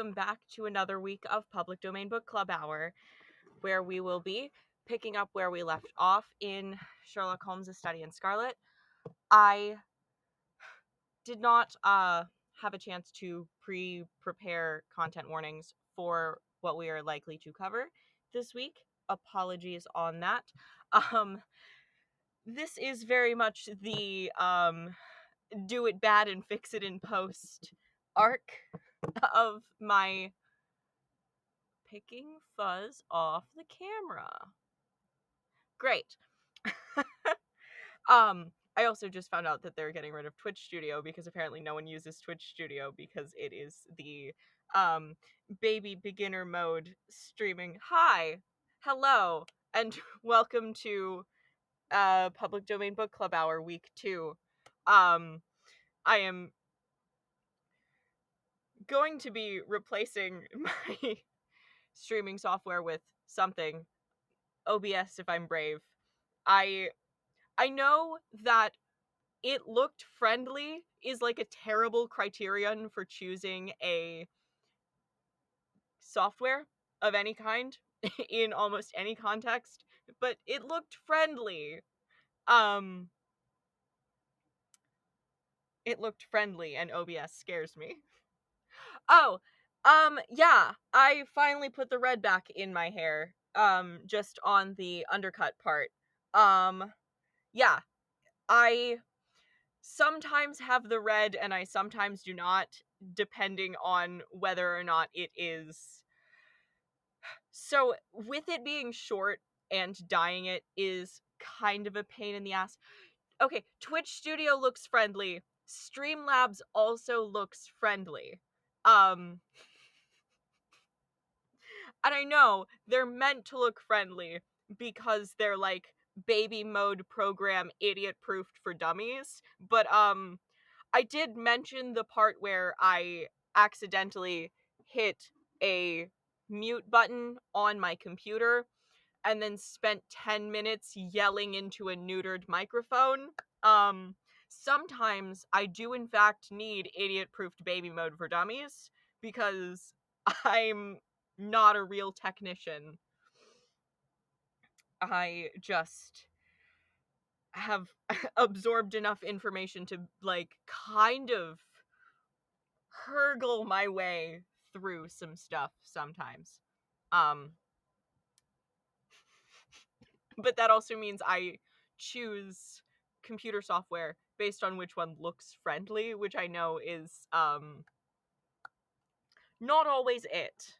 welcome back to another week of Public Domain Book Club Hour, where we will be picking up where we left off in Sherlock Holmes' A Study in Scarlet. I did not have a chance to prepare content warnings for what we are likely to cover this week. Apologies on that. This is very much the do it bad and fix it in post arc of my picking fuzz off the camera. Great. I also just found out that they're getting rid of Twitch Studio because apparently no one uses Twitch Studio because it is the baby beginner mode streaming. Hi, hello, and welcome to Public Domain Book Club Hour week 2. I am going to be replacing my streaming software with something. OBS if I'm brave. I know that it looked friendly is like a terrible criterion for choosing a software of any kind in almost any context, but it looked friendly. It looked friendly and OBS scares me. Oh, yeah, I finally put the red back in my hair, just on the undercut part. Yeah, I sometimes have the red and I sometimes do not, depending on whether or not it is. So, with it being short and dyeing it is kind of a pain in the ass. Okay, Twitch Studio looks friendly. Streamlabs also looks friendly. And I know they're meant to look friendly because they're like baby mode program idiot proofed for dummies, but I did mention the part where I accidentally hit a mute button on my computer and then spent 10 minutes yelling into a neutered microphone. Sometimes I do in fact need idiot-proofed baby mode for dummies because I'm not a real technician. I just have absorbed enough information to, like, kind of hurgle my way through some stuff sometimes. But that also means I choose computer software based on which one looks friendly, which I know is, not always it.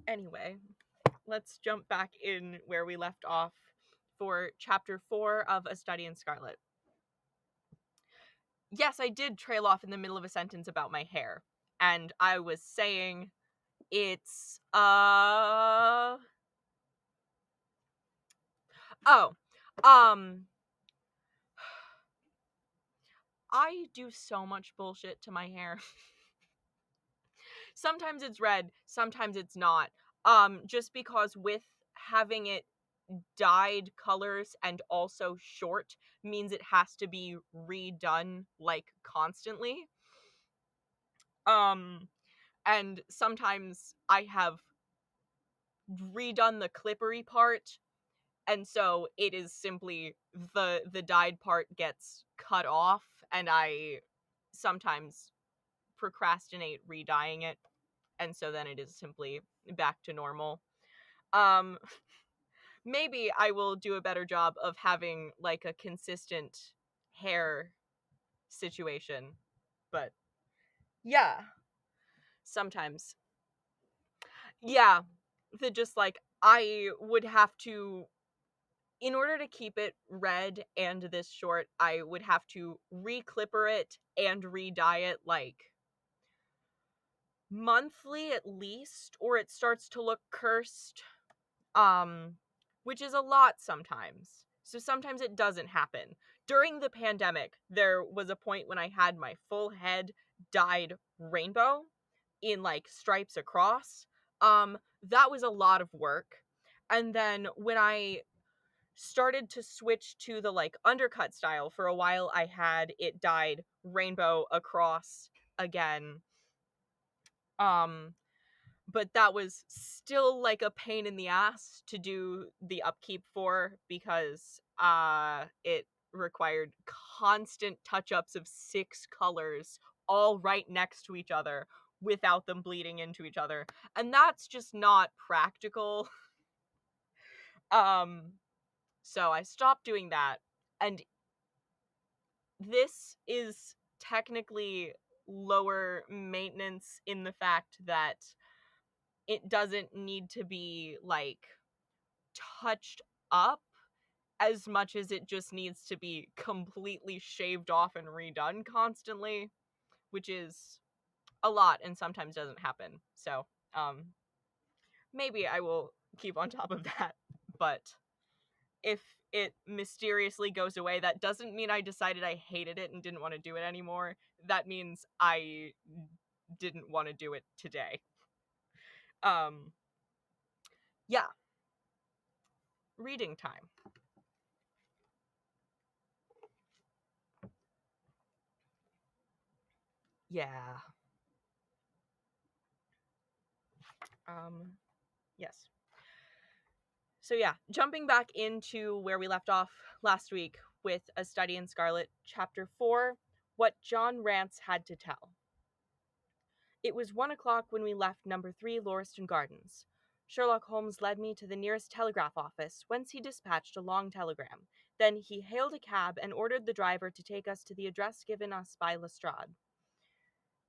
Anyway, let's jump back in where we left off for chapter 4 of A Study in Scarlet. Yes, I did trail off in the middle of a sentence about my hair, and I was saying it's, I do so much bullshit to my hair. Sometimes it's red, sometimes it's not. Just because with having it dyed colors and also short means it has to be redone, like, constantly. And sometimes I have redone the clippery part, and so it is simply the dyed part gets cut off, and I sometimes procrastinate redyeing it, and so then it is simply back to normal. Um, Maybe I will do a better job of having, like, a consistent hair situation, but yeah, sometimes. Yeah, just, like, I would have to, in order to keep it red and this short, I would have to re-clipper it and re-dye it, like, monthly at least, or it starts to look cursed, which is a lot sometimes. So sometimes it doesn't happen. During the pandemic, there was a point when I had my full head dyed rainbow in, like, stripes across. That was a lot of work. And then when I started to switch to the like undercut style. For a while I had it dyed rainbow across again. But that was still like a pain in the ass to do the upkeep for, because it required constant touch-ups of 6 colors all right next to each other without them bleeding into each other, and that's just not practical. um so I stopped doing that, and this is technically lower maintenance in the fact that it doesn't need to be like touched up as much as it just needs to be completely shaved off and redone constantly, which is a lot and sometimes doesn't happen. So, maybe I will keep on top of that, but if it mysteriously goes away, that doesn't mean I decided I hated it and didn't want to do it anymore. That means I didn't want to do it today. Um, yeah. Reading time. Yeah. Yes. So yeah, jumping back into where we left off last week with A Study in Scarlet, Chapter 4, What John Rance Had to Tell. It was 1 o'clock when we left number 3 Lauriston Gardens. Sherlock Holmes led me to the nearest telegraph office, whence he dispatched a long telegram. Then he hailed a cab and ordered the driver to take us to the address given us by Lestrade.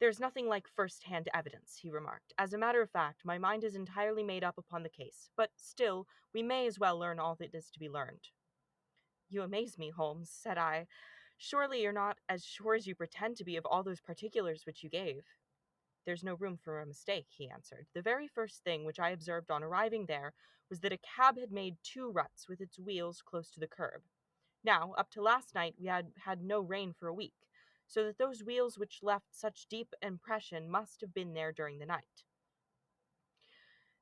"There's nothing like first-hand evidence," he remarked. "As a matter of fact, my mind is entirely made up upon the case, but still, we may as well learn all that is to be learned." "You amaze me, Holmes," said I. "Surely you're not as sure as you pretend to be of all those particulars which you gave." "There's no room for a mistake," he answered. "The very first thing which I observed on arriving there was that a cab had made 2 ruts with its wheels close to the curb. Now, up to last night we had had no rain for a week, so that those wheels which left such deep impression must have been there during the night.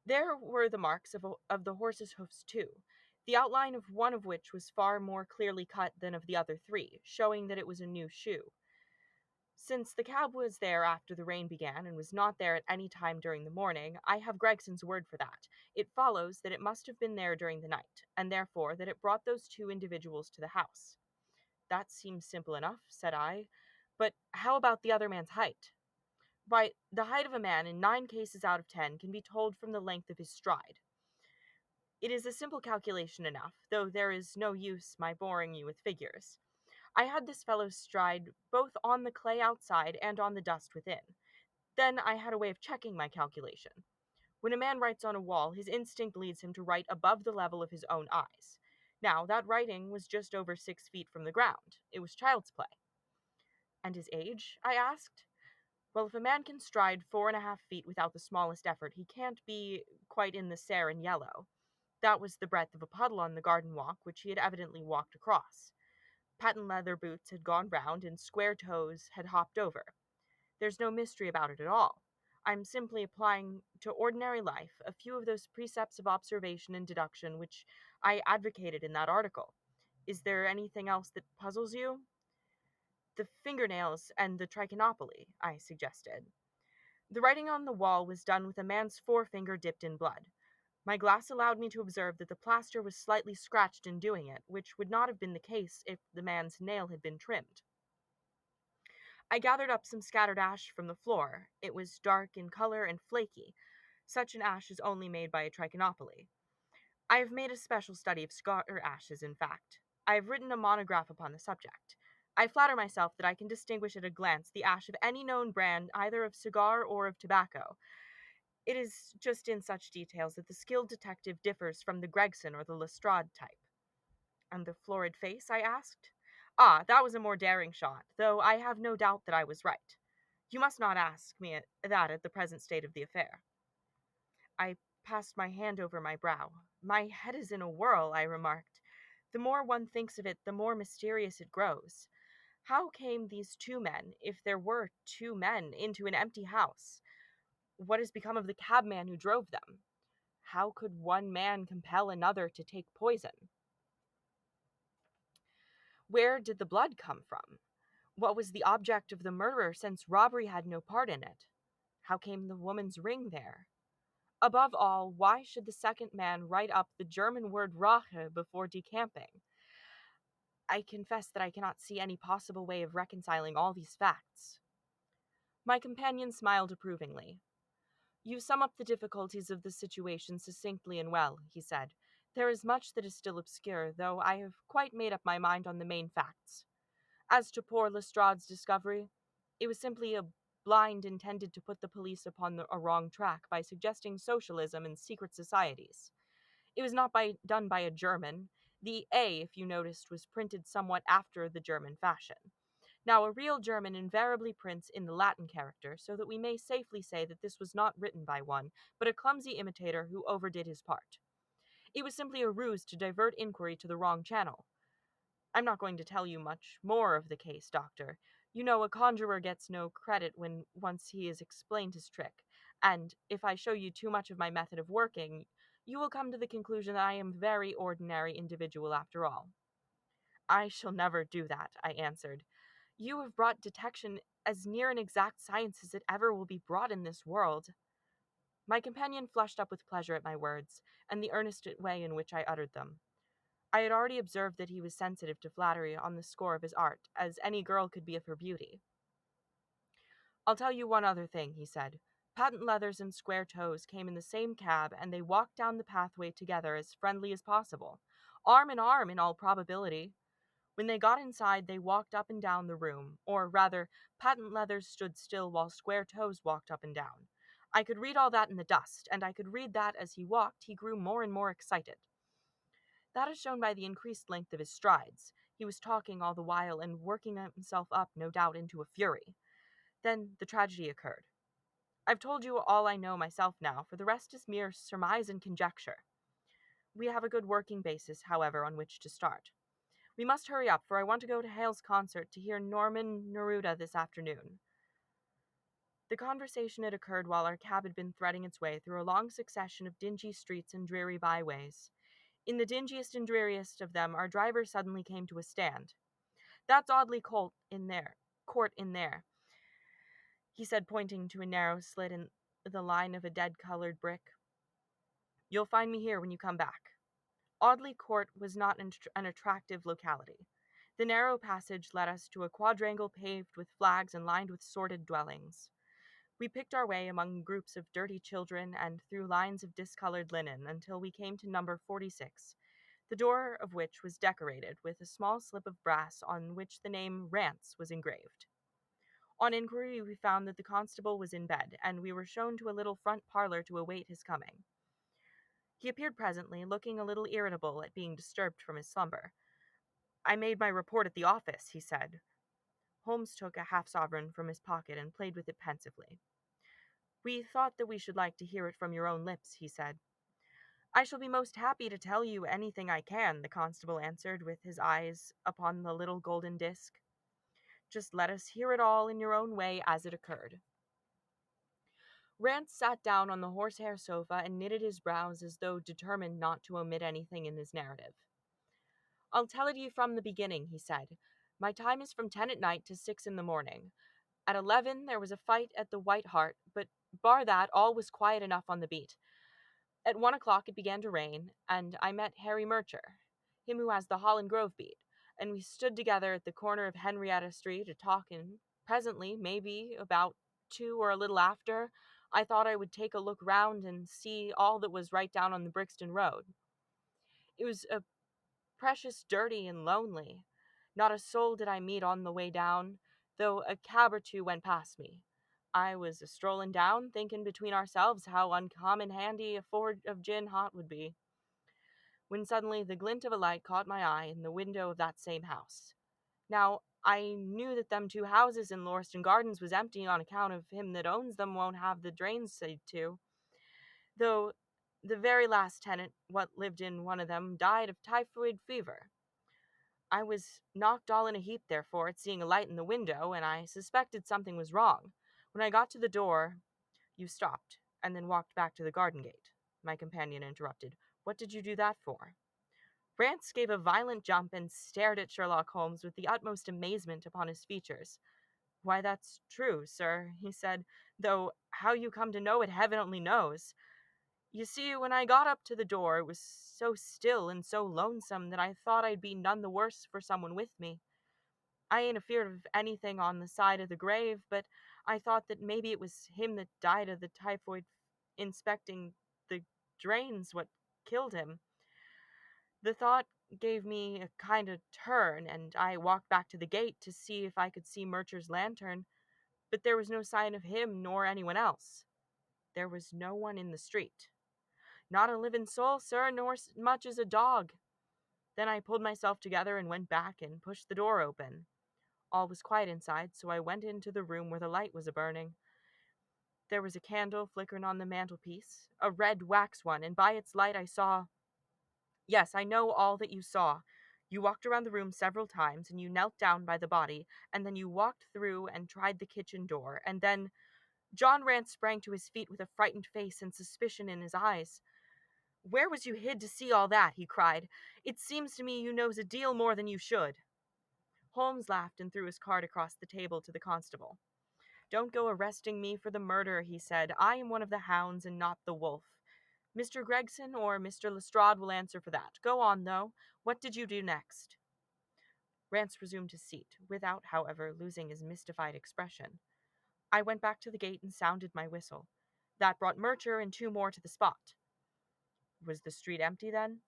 There were the marks of the horse's hoofs too, the outline of one of which was far more clearly cut than of the other 3, showing that it was a new shoe. Since the cab was there after the rain began and was not there at any time during the morning, I have Gregson's word for that. It follows that it must have been there during the night, and therefore that it brought those 2 individuals to the house." "That seems simple enough," said I. "But how about the other man's height?" "Why, the height of a man in 9 cases out of 10 can be told from the length of his stride. It is a simple calculation enough, though there is no use my boring you with figures. I had this fellow's stride both on the clay outside and on the dust within. Then I had a way of checking my calculation. When a man writes on a wall, his instinct leads him to write above the level of his own eyes. Now, that writing was just over 6 feet from the ground. It was child's play." "And his age?" I asked. "Well, if a man can stride 4.5 feet without the smallest effort, he can't be quite in the sere and yellow. That was the breadth of a puddle on the garden walk, which he had evidently walked across. Patent leather boots had gone round, and square toes had hopped over. There's no mystery about it at all. I'm simply applying to ordinary life a few of those precepts of observation and deduction which I advocated in that article. Is there anything else that puzzles you?" "The fingernails and the trichinopoly," I suggested. "The writing on the wall was done with a man's forefinger dipped in blood. My glass allowed me to observe that the plaster was slightly scratched in doing it, which would not have been the case if the man's nail had been trimmed. I gathered up some scattered ash from the floor. It was dark in color and flaky. Such an ash is only made by a trichinopoly. I have made a special study of cigar ashes, in fact. I have written a monograph upon the subject. I flatter myself that I can distinguish at a glance the ash of any known brand, either of cigar or of tobacco. It is just in such details that the skilled detective differs from the Gregson or the Lestrade type." "And the florid face?" I asked. "Ah, that was a more daring shot, though I have no doubt that I was right. You must not ask me that at the present state of the affair." I passed my hand over my brow. "My head is in a whirl," I remarked. "The more one thinks of it, the more mysterious it grows. How came these 2 men, if there were 2 men, into an empty house? What has become of the cabman who drove them? How could one man compel another to take poison?" Where did the blood come from? What was the object of the murder, since robbery had no part in it? How came the woman's ring there? Above all, why should the second man write up the German word Rache before decamping? I confess that I cannot see any possible way of reconciling all these facts. My companion smiled approvingly. You sum up the difficulties of the situation succinctly and well, he said. There is much that is still obscure, though I have quite made up my mind on the main facts. As to poor Lestrade's discovery, it was simply a blind intended to put the police upon a wrong track by suggesting socialism and secret societies. It was not done by a German. The A, if you noticed, was printed somewhat after the German fashion. Now, a real German invariably prints in the Latin character, so that we may safely say that this was not written by one, but a clumsy imitator who overdid his part. It was simply a ruse to divert inquiry to the wrong channel. I'm not going to tell you much more of the case, Doctor. You know, a conjurer gets no credit when once he has explained his trick, and if I show you too much of my method of working, you will come to the conclusion that I am a very ordinary individual after all. I shall never do that, I answered. You have brought detection as near an exact science as it ever will be brought in this world. My companion flushed up with pleasure at my words, and the earnest way in which I uttered them. I had already observed that he was sensitive to flattery on the score of his art, as any girl could be of her beauty. I'll tell you one other thing, he said. Patent Leathers and Square Toes came in the same cab, and they walked down the pathway together as friendly as possible. Arm in arm, in all probability. When they got inside, they walked up and down the room, or rather, Patent Leathers stood still while Square Toes walked up and down. I could read all that in the dust, and I could read that as he walked, he grew more and more excited. That is shown by the increased length of his strides. He was talking all the while and working himself up, no doubt, into a fury. Then the tragedy occurred. I've told you all I know myself now, for the rest is mere surmise and conjecture. We have a good working basis, however, on which to start. We must hurry up, for I want to go to Hale's concert to hear Norman Neruda this afternoon. The conversation had occurred while our cab had been threading its way through a long succession of dingy streets and dreary byways. In the dingiest and dreariest of them, our driver suddenly came to a stand. That's Audley Court in there, he said, pointing to a narrow slit in the line of a dead-colored brick. You'll find me here when you come back. Audley Court was not an attractive locality. The narrow passage led us to a quadrangle paved with flags and lined with sordid dwellings. We picked our way among groups of dirty children and through lines of discolored linen until we came to number 46, the door of which was decorated with a small slip of brass on which the name Rance was engraved. On inquiry, we found that the constable was in bed, and we were shown to a little front parlor to await his coming. He appeared presently, looking a little irritable at being disturbed from his slumber. I made my report at the office, he said. Holmes took a half-sovereign from his pocket and played with it pensively. We thought that we should like to hear it from your own lips, he said. I shall be most happy to tell you anything I can, the constable answered, with his eyes upon the little golden disc. Just let us hear it all in your own way as it occurred. Rance sat down on the horsehair sofa and knitted his brows as though determined not to omit anything in his narrative. I'll tell it you from the beginning, he said. My time is from 10 at night to 6 in the morning. At 11 there was a fight at the White Hart, but bar that, all was quiet enough on the beat. At 1 o'clock it began to rain, and I met Harry Murcher, him who has the Holland Grove beat, and we stood together at the corner of Henrietta Street a-talkin'. Presently, maybe about 2 or a little after, I thought I would take a look round and see all that was right down on the Brixton Road. It was a precious dirty and lonely. Not a soul did I meet on the way down, though a cab or two went past me. I was a-strollin' down, thinkin' between ourselves how uncommon handy a ford of gin hot would be, when suddenly the glint of a light caught my eye in the window of that same house. Now, I knew that them 2 houses in Lauriston Gardens was empty on account of him that owns them won't have the drains seen to, though the very last tenant what lived in one of them died of typhoid fever. I was knocked all in a heap, therefore, at seeing a light in the window, and I suspected something was wrong. When I got to the door, you stopped, and then walked back to the garden gate. My companion interrupted. What did you do that for? Rance gave a violent jump and stared at Sherlock Holmes with the utmost amazement upon his features. "Why, that's true, sir," he said, "though how you come to know it, heaven only knows. You see, when I got up to the door, it was so still and so lonesome that I thought I'd be none the worse for someone with me. I ain't afeard of anything on the side of the grave, but I thought that maybe it was him that died of the typhoid inspecting the drains what killed him. The thought gave me a kind of turn, and I walked back to the gate to see if I could see Murcher's lantern, but there was no sign of him nor anyone else. There was no one in the street. Not a living soul, sir, nor much as a dog. Then I pulled myself together and went back and pushed the door open. All was quiet inside, so I went into the room where the light was a-burning. There was a candle flickering on the mantelpiece, a red wax one, and by its light I saw— Yes, I know all that you saw. You walked around the room several times, and you knelt down by the body, and then you walked through and tried the kitchen door, and then— John Rance sprang to his feet with a frightened face and suspicion in his eyes. "Where was you hid to see all that?" he cried. "It seems to me you knows a deal more than you should." Holmes laughed and threw his card across the table to the constable. "Don't go arresting me for the murder," he said. "I am one of the hounds and not the wolf. Mr. Gregson or Mr. Lestrade will answer for that. Go on, though. What did you do next?" Rance resumed his seat, without, however, losing his mystified expression. "I went back to the gate and sounded my whistle. That brought Murcher and two more to the spot." "Was the street empty, then?"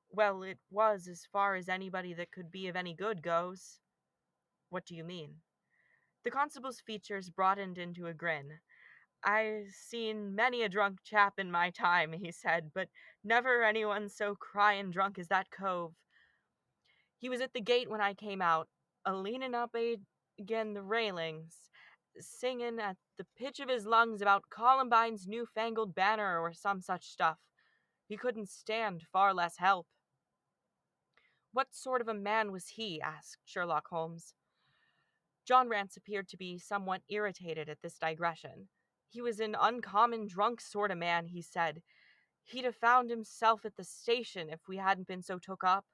"Well, it was as far as anybody that could be of any good goes." "What do you mean?" The constable's features broadened into a grin. "I've seen many a drunk chap in my time," he said, "but never anyone so cryin' drunk as that cove. He was at the gate when I came out, a-leanin' up again the railings, singin' at the pitch of his lungs about Columbine's new-fangled banner or some such stuff. He couldn't stand, far less help." "What sort of a man was he?" asked Sherlock Holmes. John Rance appeared to be somewhat irritated at this digression. "He was an uncommon drunk sort of man," he said. "He'd have found himself at the station if we hadn't been so took up."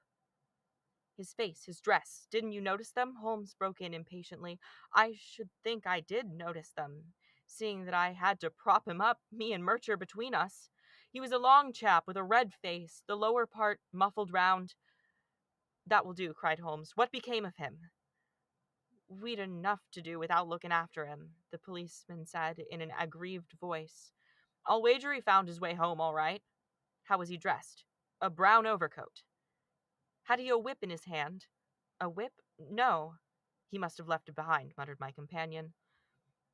"His face, his dress, didn't you notice them?" Holmes broke in impatiently. "I should think I did notice them, seeing that I had to prop him up, me and Murcher between us. He was a long chap with a red face, the lower part muffled round—" "That will do," cried Holmes. "What became of him?" "We'd enough to do without looking after him," the policeman said in an aggrieved voice. "I'll wager he found his way home all right." "How was he dressed?" "A brown overcoat." "Had he a whip in his hand?" "A whip? No." "He must have left it behind," muttered my companion.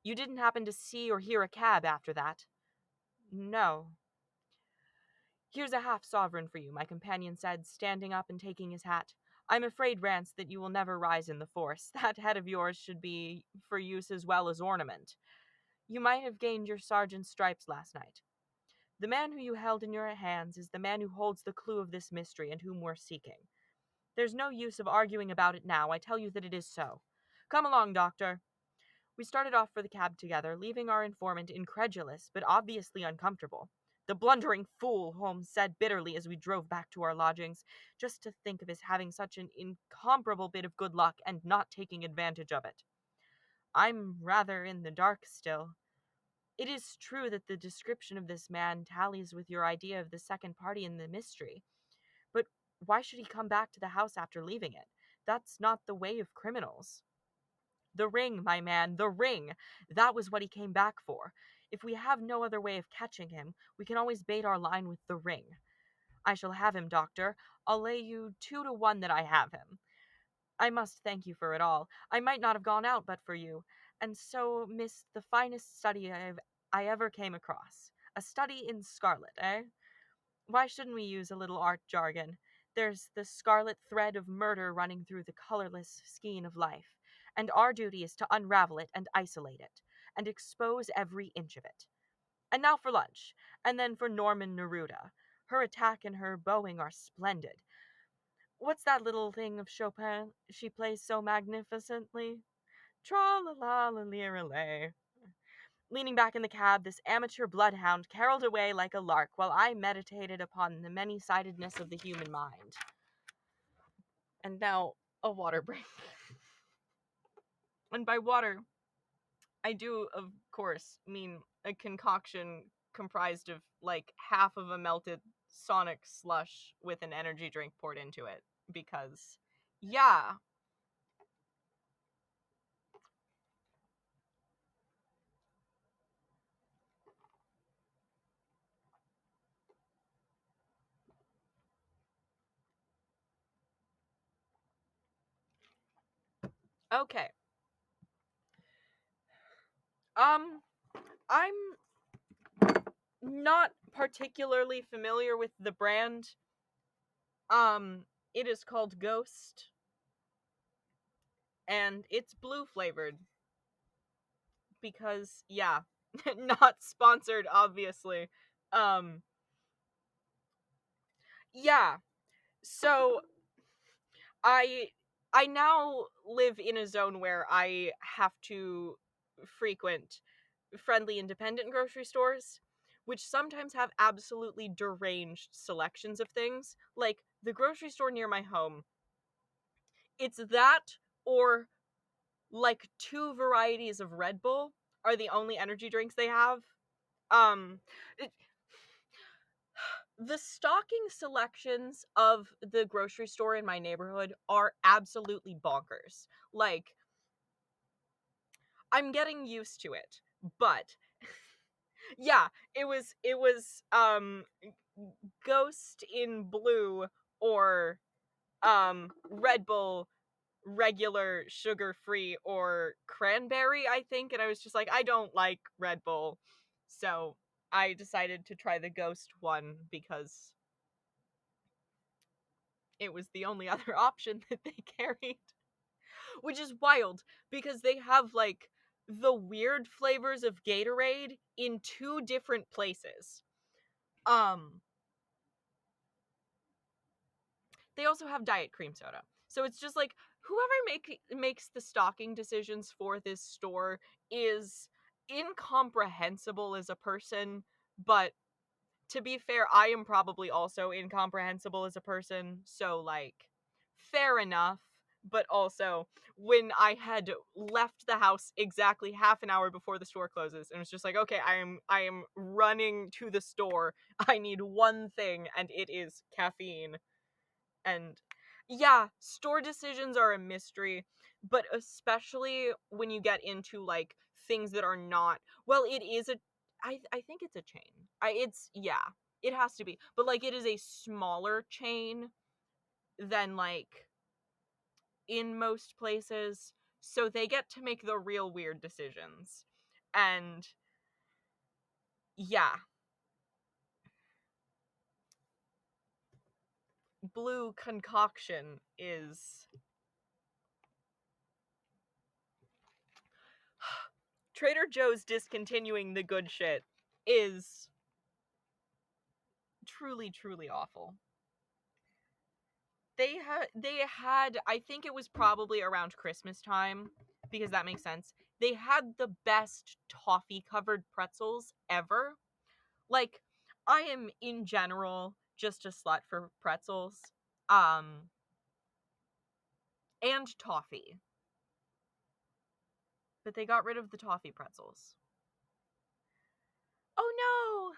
"You didn't happen to see or hear a cab after that?" "No." "Here's a half-sovereign for you," my companion said, standing up and taking his hat. "I'm afraid, Rance, that you will never rise in the force. That head of yours should be for use as well as ornament. You might have gained your sergeant's stripes last night. The man who you held in your hands is the man who holds the clue of this mystery and whom we're seeking. There's no use of arguing about it now. I tell you that it is so. Come along, doctor." We started off for the cab together, leaving our informant incredulous but obviously uncomfortable. "The blundering fool," Holmes said bitterly as we drove back to our lodgings. "Just to think of his having such an incomparable bit of good luck and not taking advantage of it." "I'm rather in the dark still. It is true that the description of this man tallies with your idea of the second party in the mystery. But why should he come back to the house after leaving it? That's not the way of criminals." "The ring, my man, the ring! That was what he came back for. If we have no other way of catching him, we can always bait our line with the ring. I shall have him, doctor. I'll lay you 2-to-1 that I have him. I must thank you for it all. I might not have gone out but for you, and so missed the finest study I ever came across. A study in scarlet, eh? Why shouldn't we use a little art jargon? There's the scarlet thread of murder running through the colorless skein of life, and our duty is to unravel it and isolate it, and expose every inch of it. And now for lunch, and then for Norman Neruda. Her attack and her bowing are splendid. What's that little thing of Chopin she plays so magnificently? Tra-la-la-la-lira-lay." Leaning back in the cab, this amateur bloodhound caroled away like a lark while I meditated upon the many-sidedness of the human mind. And now a water break. And by water, I do, of course, mean a concoction comprised of like half of a melted Sonic slush with an energy drink poured into it. Because, yeah. Okay. Um, I'm not particularly familiar with the brand. Um, it is called Ghost, and it's blue flavored. Because, yeah, not sponsored, obviously. Um, yeah. So I I now live in a zone where I have to frequent friendly independent grocery stores, which sometimes have absolutely deranged selections of things. Like the grocery store near my home, it's that or like two varieties of Red Bull are the only energy drinks they have. Um it, the stocking selections of the grocery store in my neighborhood are absolutely bonkers. Like I'm getting used to it, but yeah, it was Ghost in blue or Red Bull regular sugar free or cranberry, I think, and I was just like I don't like Red Bull. So I decided to try the Ghost one because it was the only other option that they carried. Which is wild because they have like the weird flavors of Gatorade in two different places. Um they also have diet cream soda. So it's just like whoever makes the stocking decisions for this store is incomprehensible as a person, but to be fair, I am probably also incomprehensible as a person, so like fair enough. But also, when I had left the house exactly half an hour before the store closes, and was just like, okay, I am running to the store. I need one thing, and it is caffeine. And yeah, store decisions are a mystery, but especially when you get into like things that are not, well, it is a I think it's a chain. It's yeah, it has to be. But like it is a smaller chain than like in most places, so they get to make the real weird decisions. And yeah, blue concoction is Trader Joe's discontinuing the good shit is truly, truly awful. They had I think it was probably around Christmas time because that makes sense. They had the best toffee covered pretzels ever. Like I am in general just a slut for pretzels. Um and toffee. But they got rid of the toffee pretzels. Oh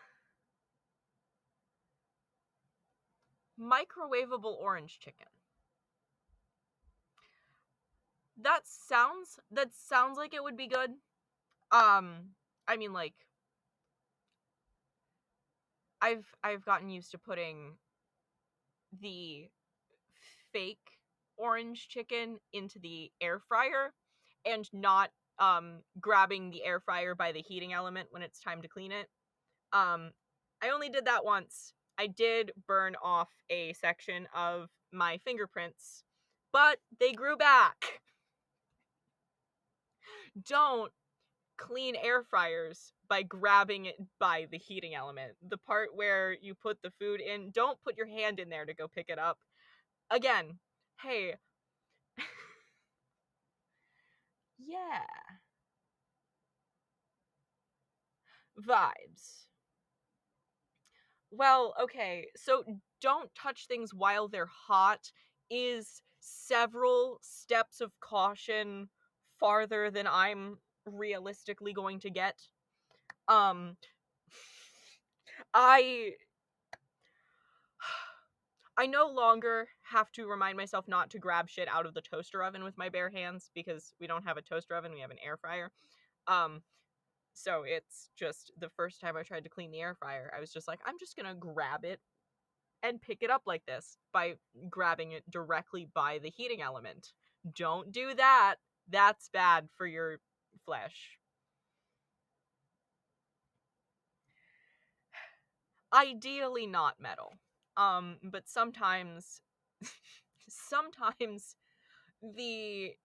no. Microwavable orange chicken. That sounds like it would be good. I mean like I've gotten used to putting the fake orange chicken into the air fryer and not grabbing the air fryer by the heating element when it's time to clean it. Um I only did that once. I did burn off a section of my fingerprints, but they grew back. Don't clean air fryers by grabbing it by the heating element. The part where you put the food in, don't put your hand in there to go pick it up. Again, hey, yeah, vibes. Well, okay, so don't touch things while they're hot is several steps of caution farther than I'm realistically going to get. Um I I no longer have to remind myself not to grab shit out of the toaster oven with my bare hands because we don't have a toaster oven, we have an air fryer. Um so it's just the first time I tried to clean the air fryer, I was just like, I'm just going to grab it and pick it up like this by grabbing it directly by the heating element. Don't do that. That's bad for your flesh. Ideally not metal. But sometimes sometimes the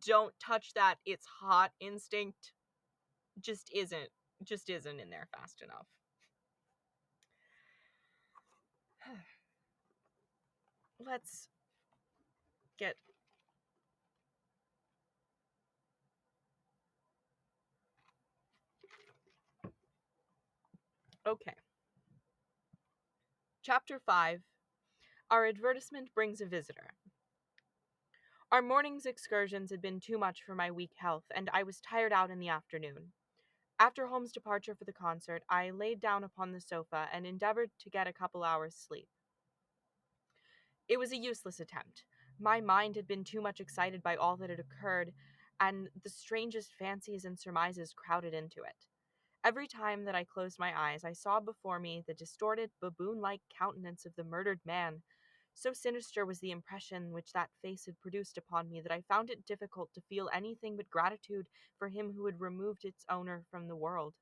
don't touch that, it's hot instinct just isn't in there fast enough. Let's get okay. Chapter 5. Our advertisement brings a visitor. Our morning's excursions had been too much for my weak health, and I was tired out in the afternoon. After Holmes' departure for the concert, I laid down upon the sofa and endeavored to get a couple hours' sleep. It was a useless attempt. My mind had been too much excited by all that had occurred, and the strangest fancies and surmises crowded into it. Every time that I closed my eyes, I saw before me the distorted, baboon-like countenance of the murdered man. So sinister was the impression which that face had produced upon me that I found it difficult to feel anything but gratitude for him who had removed its owner from the world.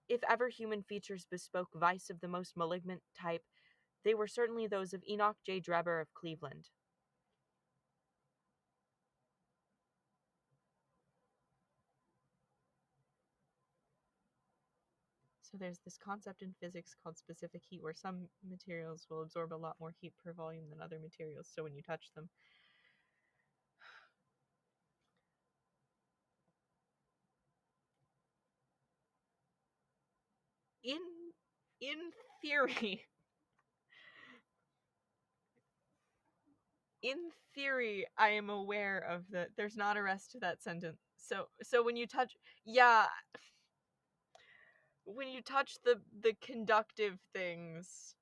If ever human features bespoke vice of the most malignant type, they were certainly those of Enoch J. Drebber of Cleveland. So there's this concept in physics called specific heat, where some materials will absorb a lot more heat per volume than other materials, so when you touch them, in in theory, in theory, I am aware of the there's not a rest to that sentence. So when you touch, yeah, when you touch the conductive things,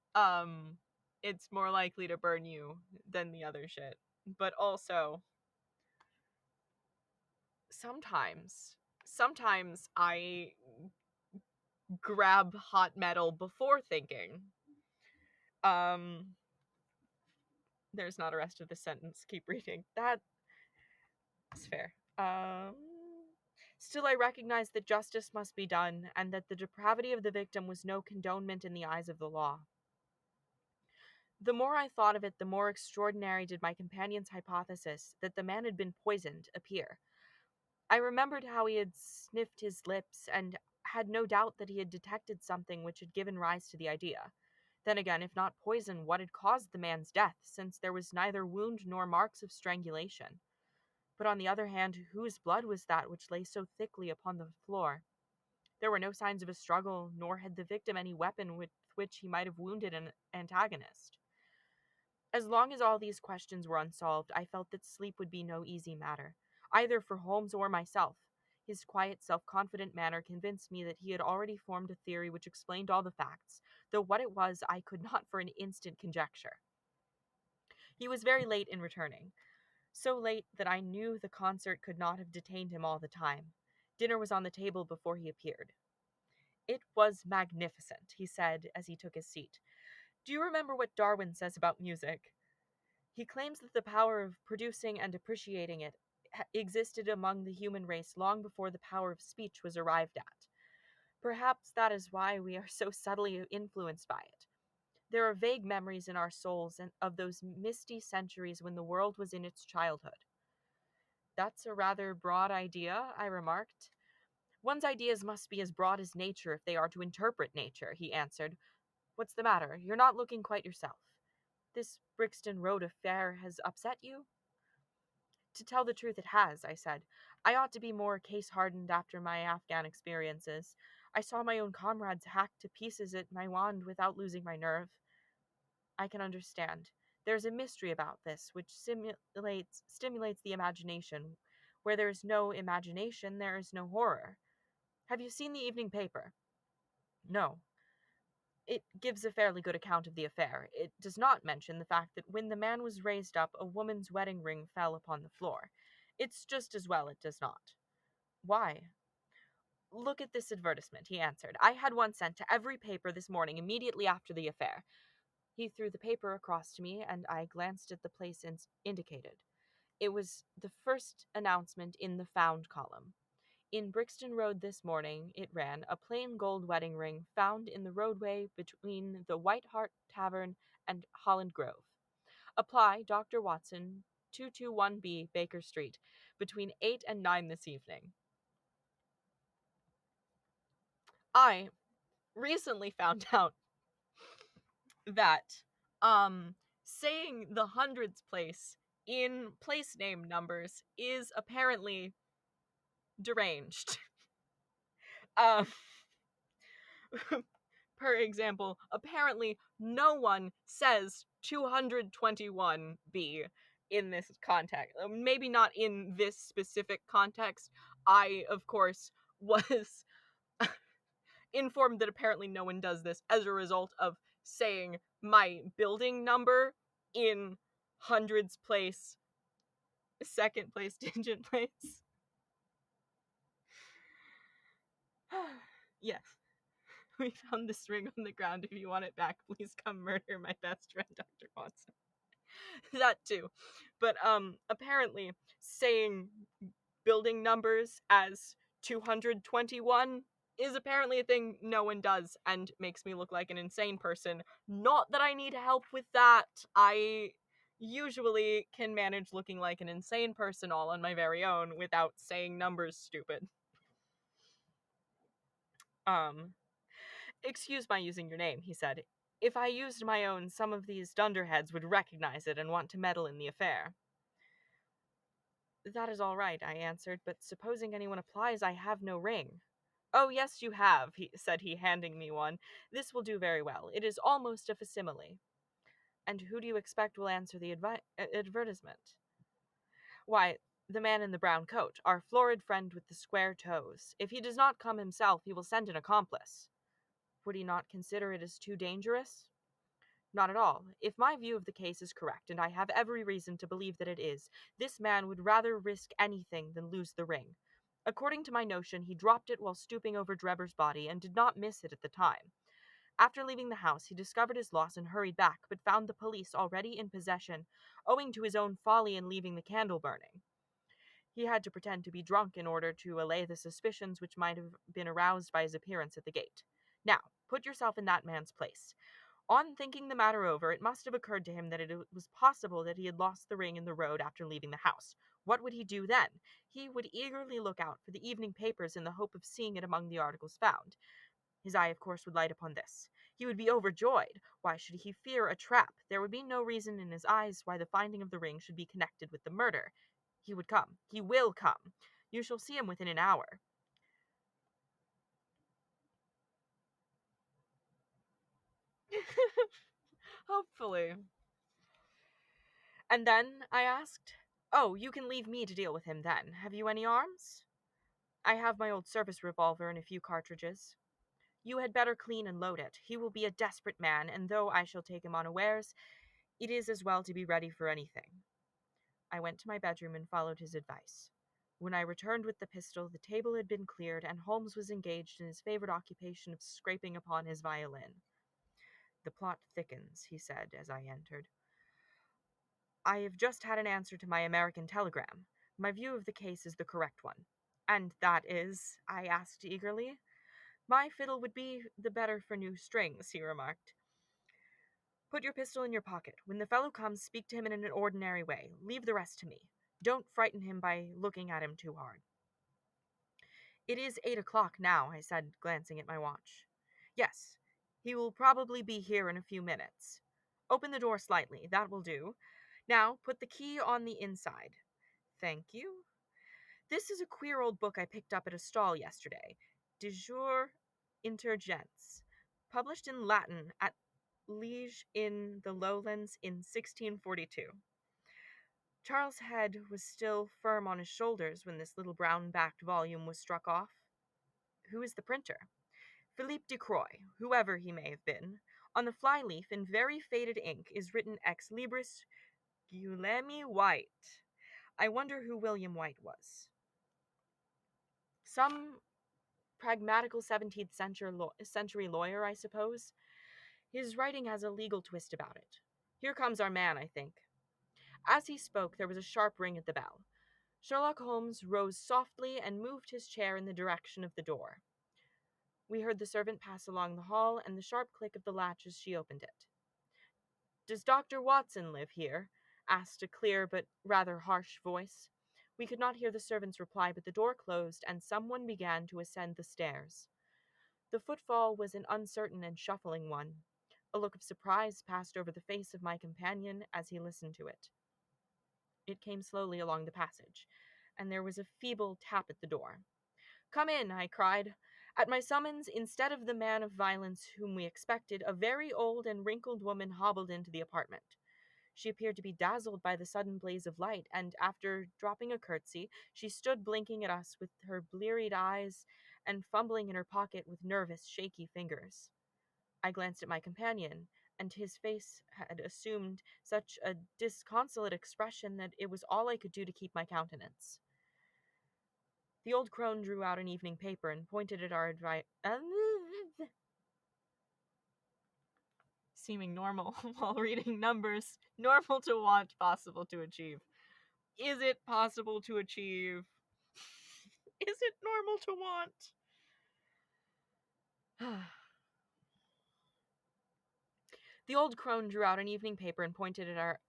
it's more likely to burn you than the other shit. But also, sometimes I grab hot metal before thinking. Um, there's not a rest of the sentence. Keep reading. That's fair. Still, I recognize that justice must be done, and that the depravity of the victim was no condonement in the eyes of the law. The more I thought of it, the more extraordinary did my companion's hypothesis that the man had been poisoned appear. I remembered how he had sniffed his lips, and had no doubt that he had detected something which had given rise to the idea. Then again, if not poison, what had caused the man's death, since there was neither wound nor marks of strangulation? But on the other hand, whose blood was that which lay so thickly upon the floor? There were no signs of a struggle, nor had the victim any weapon with which he might have wounded an antagonist. As long as all these questions were unsolved, I felt that sleep would be no easy matter, either for Holmes or myself. His quiet, self-confident manner convinced me that he had already formed a theory which explained all the facts, though what it was I could not for an instant conjecture. He was very late in returning, so late that I knew the concert could not have detained him all the time. Dinner was on the table before he appeared. "It was magnificent," he said as he took his seat. "Do you remember what Darwin says about music? He claims that the power of producing and appreciating it existed among the human race long before the power of speech was arrived at. Perhaps that is why we are so subtly influenced by it. There are vague memories in our souls and of those misty centuries when the world was in its childhood." "That's a rather broad idea," I remarked. "One's ideas must be as broad as nature if they are to interpret nature," he answered. "What's the matter? You're not looking quite yourself. This Brixton Road affair has upset you?" "To tell the truth, it has," I said. "I ought to be more case-hardened after my Afghan experiences. I saw my own comrades hacked to pieces at my wand without losing my nerve." "I can understand. There's a mystery about this which stimulates the imagination. Where there is no imagination, there is no horror. Have you seen the evening paper? No. It gives a fairly good account of the affair. It does not mention the fact that when the man was raised up, a woman's wedding ring fell upon the floor. It's just as well it does not. Why? Look at this advertisement, he answered. I had one sent to every paper this morning immediately after the affair. He threw the paper across to me, and I glanced at the place indicated. It was the first announcement in the found column. In Brixton Road this morning, it ran, a plain gold wedding ring found in the roadway between the White Hart Tavern and Holland Grove. Apply Dr. Watson, 221B Baker Street, between 8 and 9 this evening. I recently found out that saying the hundreds place in place name numbers is apparently deranged. um Per example, apparently no one says 221B in this context. Maybe not in this specific context. I, of course, was informed that apparently no one does this as a result of saying my building number in hundreds place, second place, digit place. Yes. We found this ring on the ground. If you want it back, please come murder my best friend, Dr. Watson. That too. But apparently saying building numbers as 221 is apparently a thing no one does and makes me look like an insane person. Not that I need help with that. I usually can manage looking like an insane person all on my very own without saying numbers stupid. Excuse my using your name, he said. If I used my own, some of these dunderheads would recognize it and want to meddle in the affair. That is all right, I answered, but supposing anyone applies, I have no ring. Oh, yes, you have, said he, handing me one. This will do very well. It is almost a facsimile. And who do you expect will answer the advertisement? Why, the man in the brown coat, our florid friend with the square toes. If he does not come himself, he will send an accomplice. Would he not consider it as too dangerous? Not at all. If my view of the case is correct, and I have every reason to believe that it is, this man would rather risk anything than lose the ring. According to my notion, he dropped it while stooping over Drebber's body and did not miss it at the time. After leaving the house, he discovered his loss and hurried back, but found the police already in possession, owing to his own folly in leaving the candle burning. He had to pretend to be drunk in order to allay the suspicions which might have been aroused by his appearance at the gate. Now, put yourself in that man's place. On thinking the matter over, it must have occurred to him that it was possible that he had lost the ring in the road after leaving the house. What would he do then? He would eagerly look out for the evening papers in the hope of seeing it among the articles found. His eye, of course, would light upon this. He would be overjoyed. Why should he fear a trap? There would be no reason in his eyes why the finding of the ring should be connected with the murder. He would come. He will come. You shall see him within an hour. Hopefully. And then, I asked, oh, you can leave me to deal with him then. Have you any arms? I have my old service revolver and a few cartridges. You had better clean and load it. He will be a desperate man, and though I shall take him unawares, it is as well to be ready for anything. I went to my bedroom and followed his advice. When I returned with the pistol, the table had been cleared, and Holmes was engaged in his favorite occupation of scraping upon his violin. The plot thickens, he said as I entered. I have just had an answer to my American telegram. My view of the case is the correct one. And that is? I asked eagerly. My fiddle would be the better for new strings, he remarked. Put your pistol in your pocket. When the fellow comes, speak to him in an ordinary way. Leave the rest to me. Don't frighten him by looking at him too hard. It is 8 o'clock now, I said, glancing at my watch. Yes, he will probably be here in a few minutes. Open the door slightly, that will do. Now, put the key on the inside. Thank you. This is a queer old book I picked up at a stall yesterday. De jure inter gentes. Published in Latin at liege in the lowlands in 1642. Charles' head was still firm on his shoulders when this little brown-backed volume was struck off. Who is the printer? Philippe de Croix, whoever he may have been. On the flyleaf, in very faded ink, is written Ex Libris Guillaume White. I wonder who William White was. Some pragmatical 17th century lawyer, I suppose. His writing has a legal twist about it. Here comes our man, I think. As he spoke, there was a sharp ring at the bell. Sherlock Holmes rose softly and moved his chair in the direction of the door. We heard the servant pass along the hall and the sharp click of the latch as she opened it. Does Dr. Watson live here? Asked a clear but rather harsh voice. We could not hear the servant's reply, but the door closed and someone began to ascend the stairs. The footfall was an uncertain and shuffling one. A look of surprise passed over the face of my companion as he listened to it. It came slowly along the passage, and there was a feeble tap at the door. Come in, I cried. At my summons, instead of the man of violence whom we expected, a very old and wrinkled woman hobbled into the apartment. She appeared to be dazzled by the sudden blaze of light, and after dropping a curtsy, she stood blinking at us with her bleared eyes and fumbling in her pocket with nervous, shaky fingers. I glanced at my companion, and his face had assumed such a disconsolate expression that it was all I could do to keep my countenance. The old crone drew out an evening paper and pointed at our seeming normal while reading numbers, normal to want, possible to achieve. Is it possible to achieve? Is it normal to want? The old crone drew out an evening paper and pointed at our...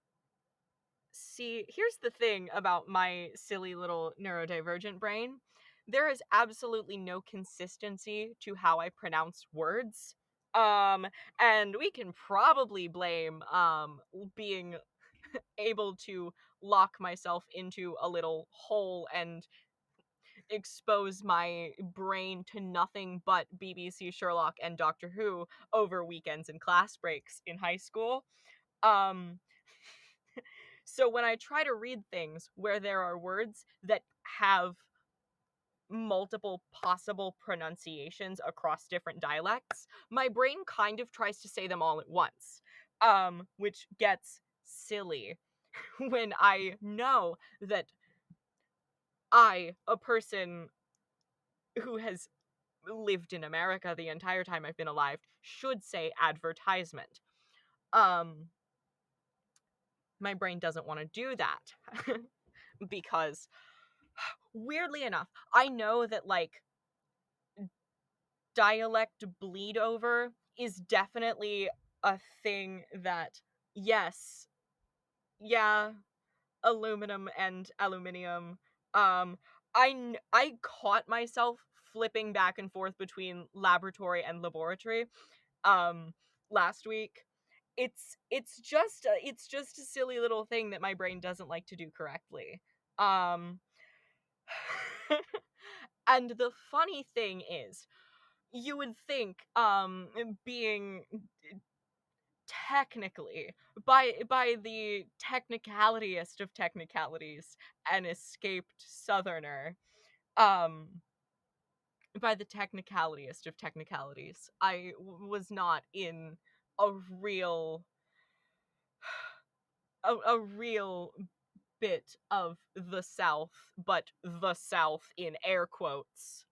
See, here's the thing about my silly little neurodivergent brain. There is absolutely no consistency to how I pronounce words. And we can probably blame, being able to lock myself into a little hole and expose my brain to nothing but BBC Sherlock and Doctor Who over weekends and class breaks in high school. Um, so when I try to read things where there are words that have multiple possible pronunciations across different dialects, my brain kind of tries to say them all at once, which gets silly when I know that I, a person who has lived in America the entire time I've been alive, should say advertisement. My brain doesn't want to do that because, weirdly enough, I know that, like, dialect bleed over is definitely a thing that, yes, yeah, aluminum and aluminium. I caught myself flipping back and forth between laboratory and laboratory um last week. It's just a silly little thing that my brain doesn't like to do correctly. Um and the funny thing is, you would think, being technically, by the technicalityest of technicalities, an escaped southerner, um by the technicalityest of technicalities, I was not in a real a real bit of the South, but the South in air quotes.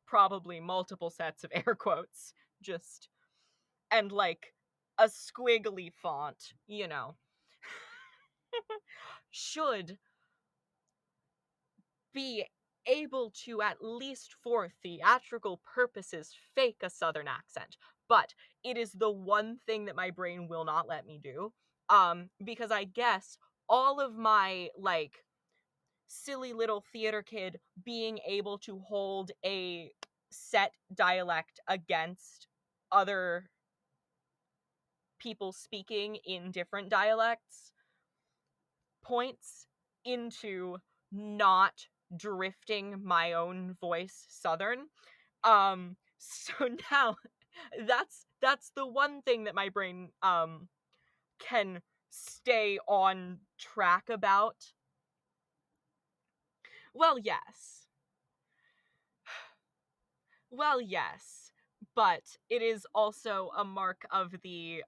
Probably multiple sets of air quotes, just, and like a squiggly font, you know. Should be able to, at least for theatrical purposes, fake a southern accent. But it is the one thing that my brain will not let me do. Because I guess all of my, like, silly little theater kid being able to hold a set dialect against other people speaking in different dialects points into not drifting my own voice southern. So now That's the one thing that my brain can stay on track about. Well, yes. Well, yes. But it is also a mark of the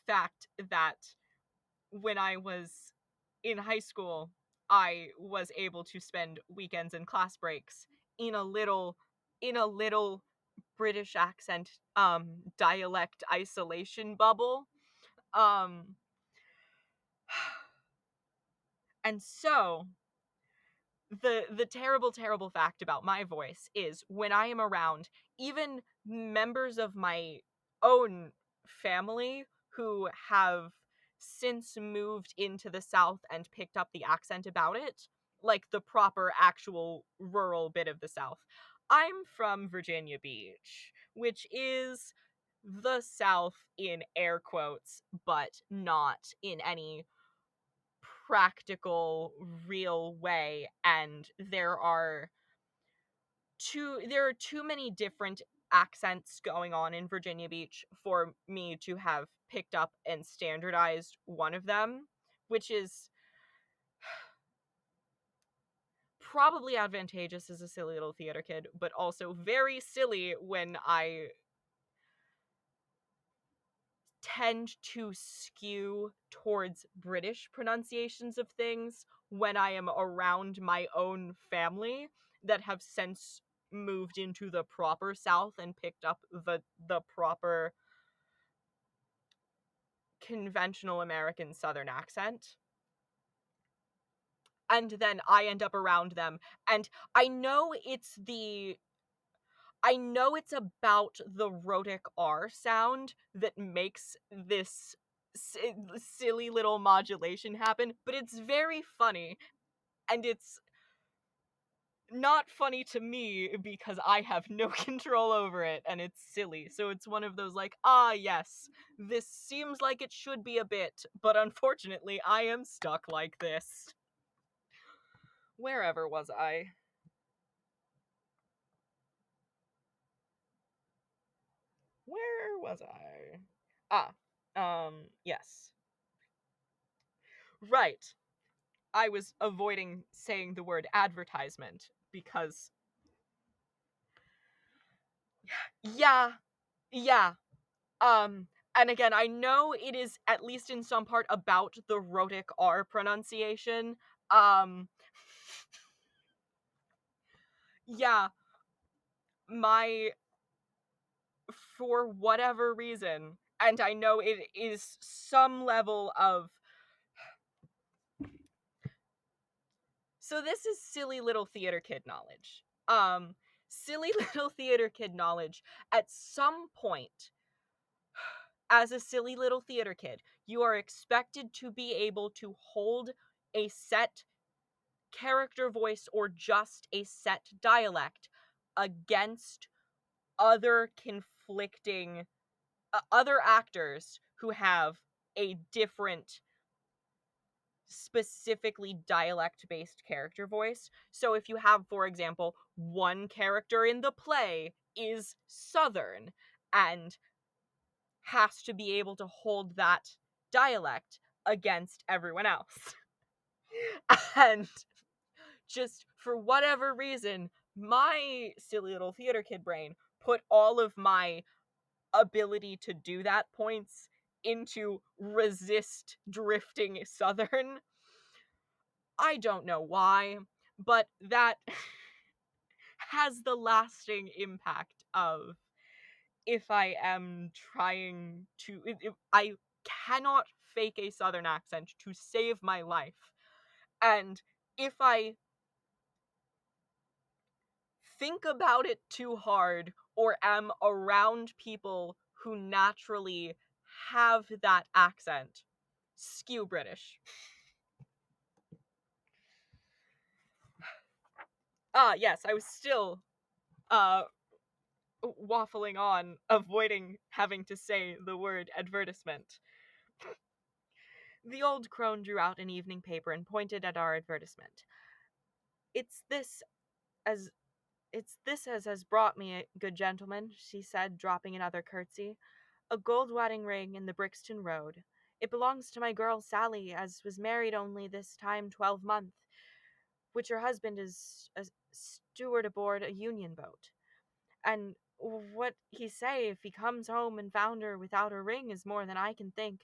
fact that when I was in high school, I was able to spend weekends and class breaks in a little British accent dialect isolation bubble. Um and so the terrible fact about my voice is when I am around even members of my own family who have since moved into the South and picked up the accent about it, like the proper actual rural bit of the South. I'm from Virginia Beach, which is the South in air quotes, but not in any practical real way, and there are too many different accents going on in Virginia Beach for me to have picked up and standardized one of them, which is probably advantageous as a silly little theater kid, but also very silly when I tend to skew towards British pronunciations of things when I am around my own family that have since moved into the proper South and picked up the proper conventional American Southern accent. And then I end up around them. And I know it's about the rhotic R sound that makes this silly little modulation happen, but it's very funny, and it's not funny to me because I have no control over it, and it's silly. So it's one of those like, yes, this seems like it should be a bit, but unfortunately I am stuck like this. Wherever was I? Where was I? Yes. Right. I was avoiding saying the word advertisement because yeah, yeah. And again, I know it is at least in some part about the rhotic R pronunciation. Um yeah, my for whatever reason, and I know it is some level of so this is silly little theater kid knowledge. Silly little theater kid knowledge. At some point, as a silly little theater kid, you are expected to be able to hold a set character voice or just a set dialect against other conflicting other actors who have a different specifically dialect based character voice. So if you have, for example, one character in the play is Southern and has to be able to hold that dialect against everyone else. And just for whatever reason, my silly little theater kid brain put all of my ability to do that points into resist drifting Southern. I don't know why, but that has the lasting impact of if I am trying to if I cannot fake a Southern accent to save my life. And if I think about it too hard or am around people who naturally have that accent, skew British. Yes, I was still uh waffling on, avoiding having to say the word advertisement. The old crone drew out an evening paper and pointed at our advertisement. It's this as It's this as has brought me, good gentleman, she said, dropping another curtsy. A gold wedding ring in the Brixton Road. It belongs to my girl Sally, as was married only this time 12 month, which her husband is a steward aboard a union boat. And what he say if he comes home and found her without her ring is more than I can think,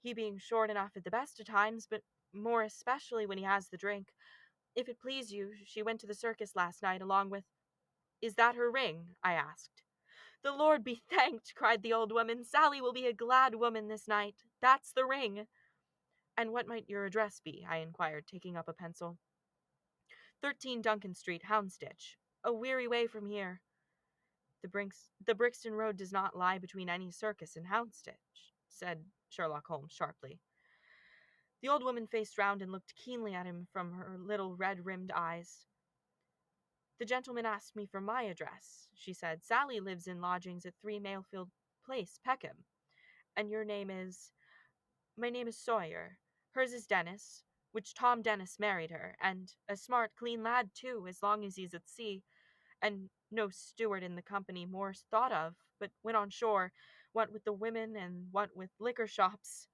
he being short enough at the best of times, but more especially when he has the drink. If it please you, she went to the circus last night along with— Is that her ring? I asked. The Lord be thanked, cried the old woman. Sally will be a glad woman this night. That's the ring. And what might your address be? I inquired, taking up a pencil. 13 Duncan Street, Houndsditch. A weary way from here. The Brixton Road does not lie between any circus and Houndsditch, said Sherlock Holmes sharply. The old woman faced round and looked keenly at him from her little red-rimmed eyes. The gentleman asked me for my address, she said. Sally lives in lodgings at 3 Mayfield Place, Peckham. And your name is— My name is Sawyer. Hers is Dennis, which Tom Dennis married her, and a smart, clean lad, too, as long as he's at sea, and no steward in the company more thought of, but went on shore, what with the women and what with liquor shops.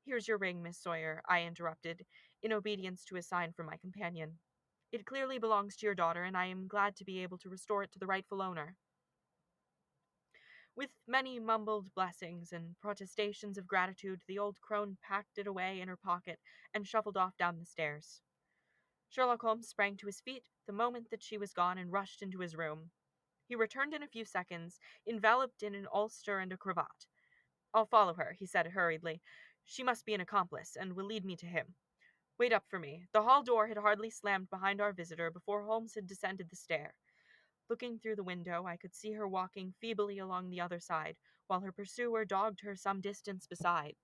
Here's your ring, Miss Sawyer, I interrupted, in obedience to a sign from my companion. It clearly belongs to your daughter, and I am glad to be able to restore it to the rightful owner. With many mumbled blessings and protestations of gratitude, the old crone packed it away in her pocket and shuffled off down the stairs. Sherlock Holmes sprang to his feet the moment that she was gone and rushed into his room. He returned in a few seconds, enveloped in an ulster and a cravat. I'll follow her, he said hurriedly. She must be an accomplice, and will lead me to him. Wait up for me. The hall door had hardly slammed behind our visitor before Holmes had descended the stair. Looking through the window, I could see her walking feebly along the other side, while her pursuer dogged her some distance behind.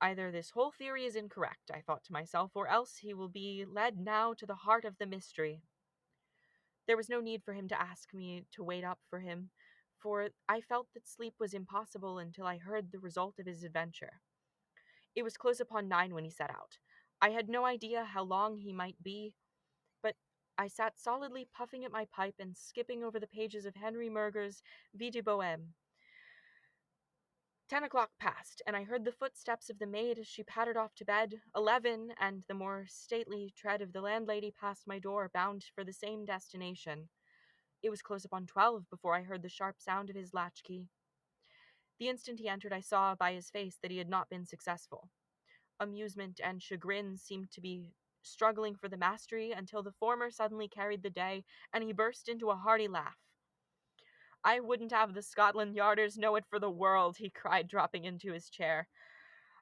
Either this whole theory is incorrect, I thought to myself, or else he will be led now to the heart of the mystery. There was no need for him to ask me to wait up for him, for I felt that sleep was impossible until I heard the result of his adventure. It was close upon 9 when he set out. I had no idea how long he might be, but I sat solidly puffing at my pipe and skipping over the pages of Henry Murger's Vie de Bohème. 10 o'clock passed, and I heard the footsteps of the maid as she pattered off to bed. 11, and the more stately tread of the landlady passed my door, bound for the same destination. It was close upon 12 before I heard the sharp sound of his latchkey. The instant he entered, I saw by his face that he had not been successful. Amusement and chagrin seemed to be struggling for the mastery until the former suddenly carried the day, and he burst into a hearty laugh. I wouldn't have the Scotland Yarders know it for the world, he cried, dropping into his chair.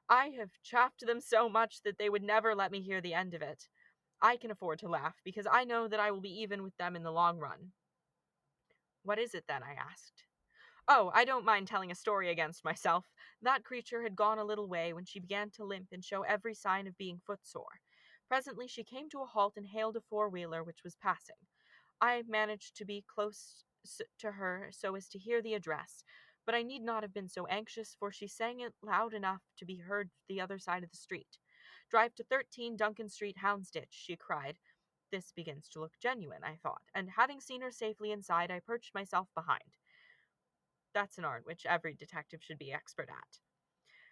I have chaffed them so much that they would never let me hear the end of it. I can afford to laugh, because I know that I will be even with them in the long run. What is it, then? I asked. Oh, I don't mind telling a story against myself. That creature had gone a little way when she began to limp and show every sign of being footsore. Presently she came to a halt and hailed a four-wheeler which was passing. I managed to be close to her so as to hear the address, but I need not have been so anxious, for she sang it loud enough to be heard the other side of the street. Drive to 13 Duncan Street, Houndsditch, she cried. This begins to look genuine, I thought, and having seen her safely inside, I perched myself behind. That's an art which every detective should be expert at.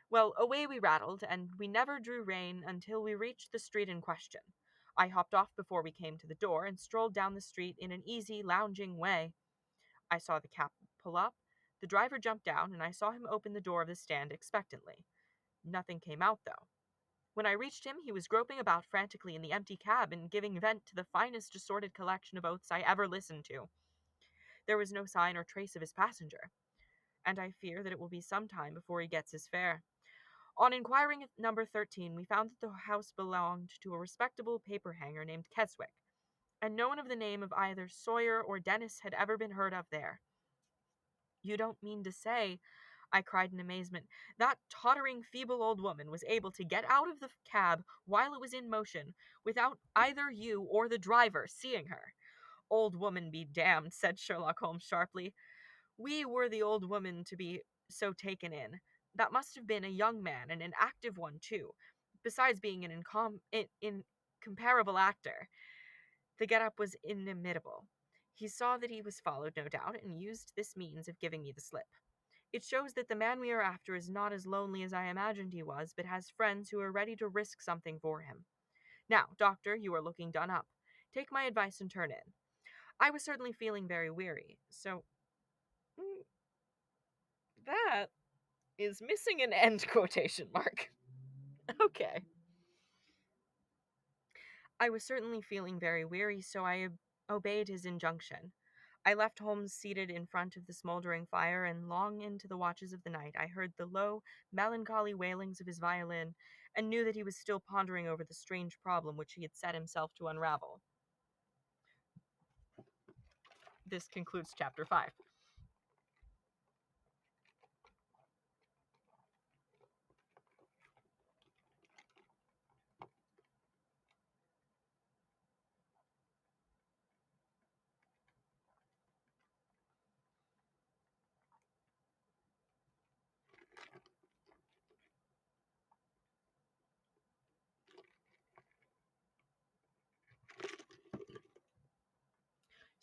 Well, away we rattled, and we never drew rein until we reached the street in question. I hopped off before we came to the door and strolled down the street in an easy, lounging way. I saw the cab pull up, the driver jumped down, and I saw him open the door of the stand expectantly. Nothing came out, though. When I reached him, he was groping about frantically in the empty cab and giving vent to the finest assorted collection of oaths I ever listened to. There was no sign or trace of his passenger, and I fear that it will be some time before he gets his fare. On inquiring at number 13, we found that the house belonged to a respectable paper-hanger named Keswick, and no one of the name of either Sawyer or Dennis had ever been heard of there. You don't mean to say, I cried in amazement, that tottering, feeble old woman was able to get out of the cab while it was in motion, without either you or the driver seeing her? Old woman be damned, said Sherlock Holmes sharply. We were the old woman to be so taken in. That must have been a young man, and an active one, too, besides being an incomparable actor. The get-up was inimitable. He saw that he was followed, no doubt, and used this means of giving me the slip. It shows that the man we are after is not as lonely as I imagined he was, but has friends who are ready to risk something for him. Now, doctor, you are looking done up. Take my advice and turn in. I was certainly feeling very weary, so that is missing an end quotation mark. Okay. I was certainly feeling very weary, so I obeyed his injunction. I left Holmes seated in front of the smoldering fire, and long into the watches of the night I heard the low, melancholy wailings of his violin, and knew that he was still pondering over the strange problem which he had set himself to unravel. This concludes chapter 5.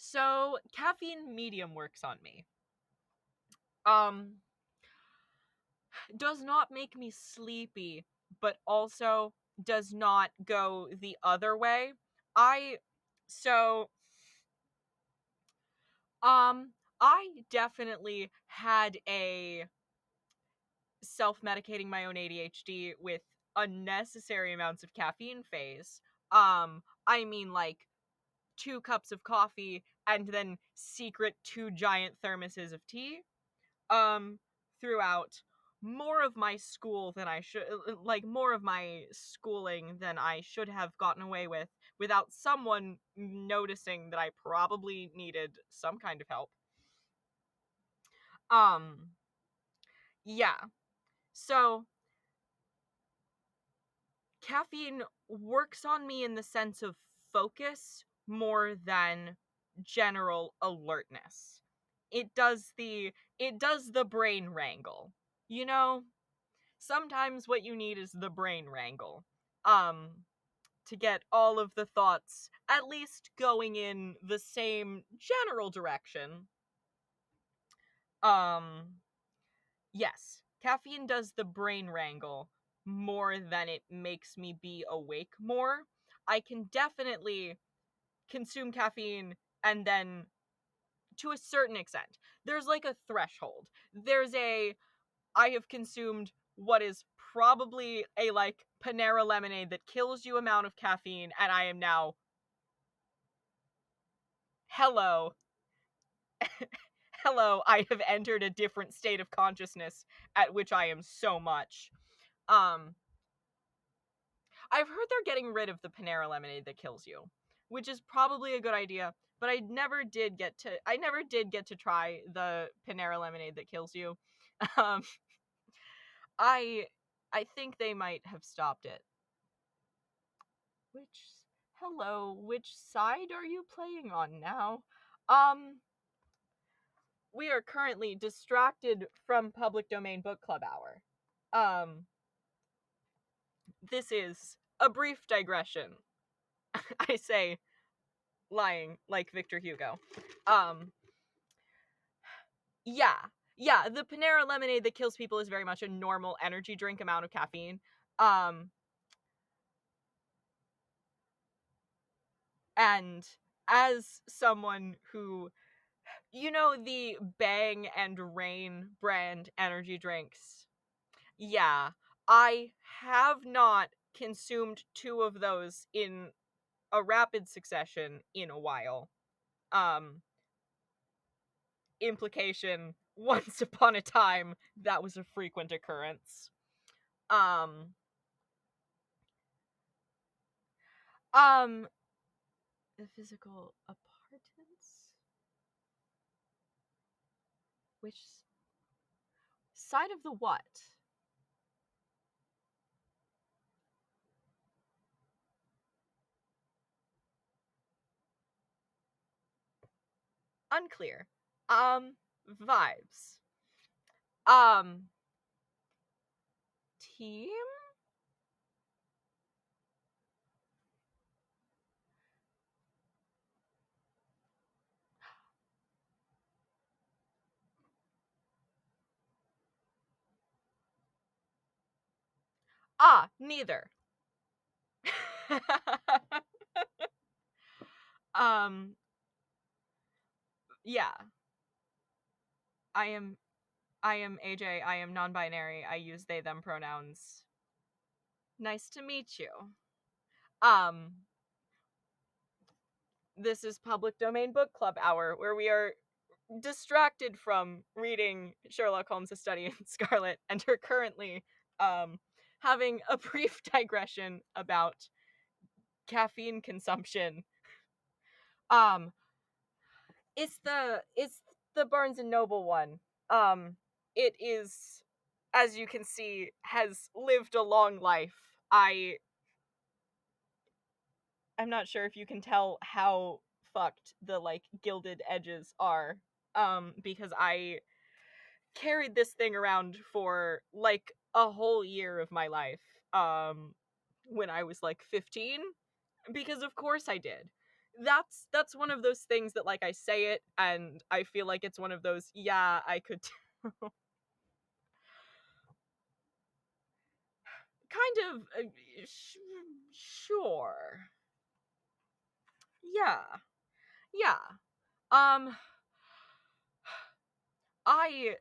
So, caffeine medium works on me. Does not make me sleepy, but also does not go the other way. I so I definitely had a self-medicating my own ADHD with unnecessary amounts of caffeine phase. I mean like 2 cups of coffee and then secret 2 giant thermoses of tea. um Throughout more of my school than I should, like more of my schooling than I should have gotten away with without someone noticing that I probably needed some kind of help. Um yeah. So caffeine works on me in the sense of focus more than general alertness. It does the brain wrangle. You know, sometimes what you need is the brain wrangle. Um to get all of the thoughts at least going in the same general direction. Um yes, caffeine does the brain wrangle more than it makes me be awake more. I can definitely consume caffeine and then to a certain extent. There's like a threshold. There's a I have consumed what is probably a like Panera lemonade that kills you amount of caffeine, and I am now hello. Hello, I have entered a different state of consciousness at which I am so much. Um I've heard they're getting rid of the Panera lemonade that kills you, which is probably a good idea, but I never did get to try the Panera lemonade that kills you. Um I I think they might have stopped it. Which which side are you playing on now? Um we are currently distracted from public domain book club hour. Um this is a brief digression. I say, lying like Victor Hugo. Um yeah. Yeah, the Panera lemonade that kills people is very much a normal energy drink amount of caffeine. Um and as someone who, you know, the Bang and Rain brand energy drinks. Yeah, I have not consumed 2 of those in a rapid succession in a while. Um, Implication, once upon a time, that was a frequent occurrence. Um, um, the physical apartments? Which side of the what? Unclear. Vibes. Um, Team? Neither. um, yeah. I am I am AJ. I am non-binary. I use they them pronouns. Nice to meet you. Um, this is Public Domain Book Club Hour, where we are distracted from reading Sherlock Holmes: A Study in Scarlet and are currently having a brief digression about caffeine consumption. Um, it's the Barnes and Noble one. It is, as you can see, has lived a long life. I'm not sure if you can tell how fucked the like gilded edges are. Because I carried this thing around for like a whole year of my life. When I was like 15, because of course I did. That's one of those things that like I say it and I feel like it's one of those yeah, I could kind of sure. Yeah. Yeah. Um I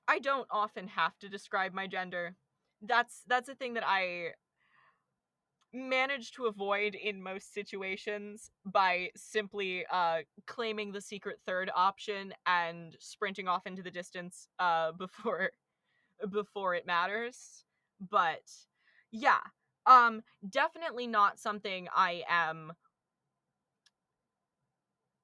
I don't often have to describe my gender. That's a thing that I manage to avoid in most situations by simply claiming the secret third option and sprinting off into the distance before it matters. But yeah, definitely not something I am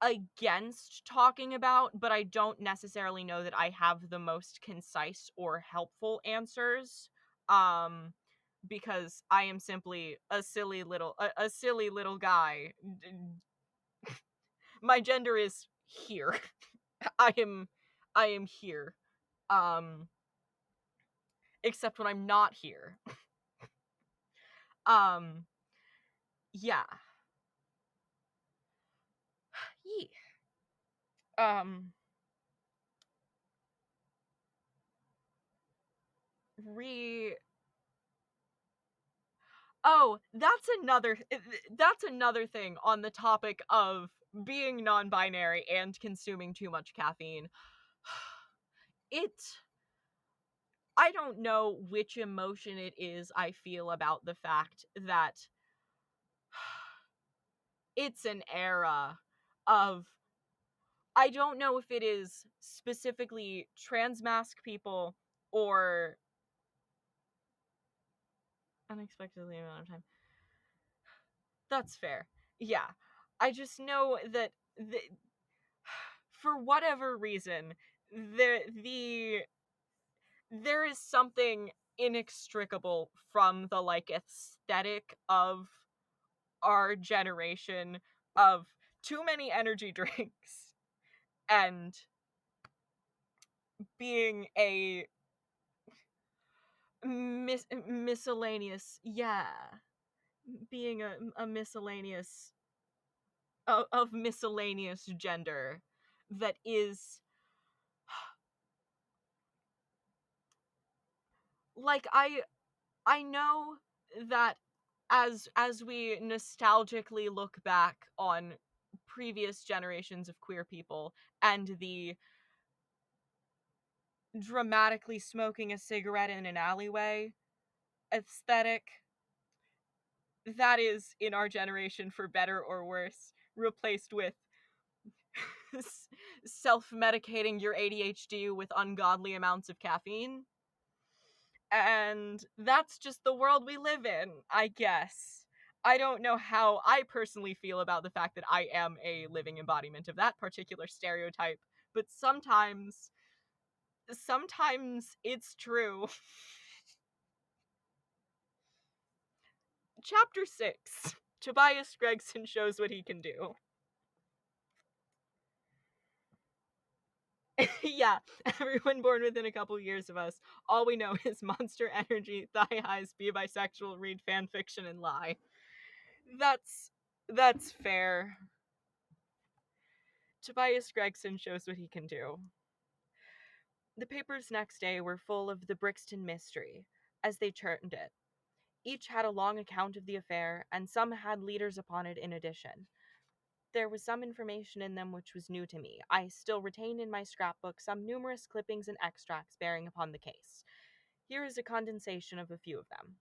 against talking about, but I don't necessarily know that I have the most concise or helpful answers. Um because I am simply a silly little guy. My gender is here. I am I am here. Um except when I'm not here. Um yeah. Yee. Um re Oh, that's another thing on the topic of being non-binary and consuming too much caffeine. It I don't know which emotion it is I feel about the fact that it's an era of I don't know if it is specifically trans mask people or unexpectedly amount of time. That's fair. Yeah. I just know that for whatever reason, the there is something inextricable from the like aesthetic of our generation of too many energy drinks and being a miscellaneous, yeah, being a miscellaneous of miscellaneous gender that is like I know that as we nostalgically look back on previous generations of queer people and the dramatically smoking a cigarette in an alleyway aesthetic, that is in our generation, for better or worse, replaced with self-medicating your ADHD with ungodly amounts of caffeine. And that's just the world we live in, I guess. I don't know how I personally feel about the fact that I am a living embodiment of that particular stereotype, but sometimes it's true. Chapter 6. Tobias Gregson shows what he can do. Yeah, everyone born within a couple years of us. All we know is Monster Energy, Thigh Highs, Be Bisexual, Read Fan Fiction, and Lie. That's fair. Tobias Gregson shows what he can do. The papers next day were full of the Brixton mystery, as they termed it. Each had a long account of the affair, and some had leaders upon it in addition. There was some information in them which was new to me. I still retain in my scrapbook some numerous clippings and extracts bearing upon the case. Here is a condensation of a few of them.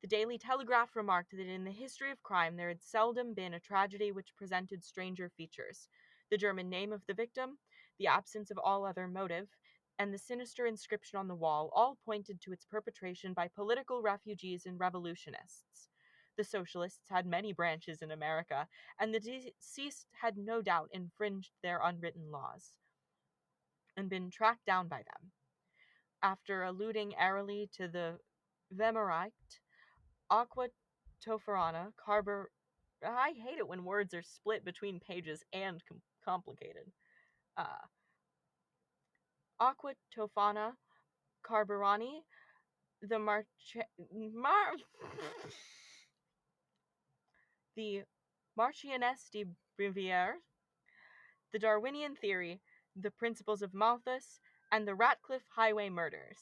The Daily Telegraph remarked that in the history of crime there had seldom been a tragedy which presented stranger features. The German name of the victim, the absence of all other motive, and the sinister inscription on the wall all pointed to its perpetration by political refugees and revolutionists. The socialists had many branches in America, and the deceased had no doubt infringed their unwritten laws and been tracked down by them. After alluding airily to the Wehrmacht, Aqua Tofarana, Carber. I hate it when words are split between pages and complicated. Uh, Aqua Tofana, Carberani, the the Marchioness de Briviere, the Darwinian theory, the principles of Malthus, and the Ratcliffe Highway murders.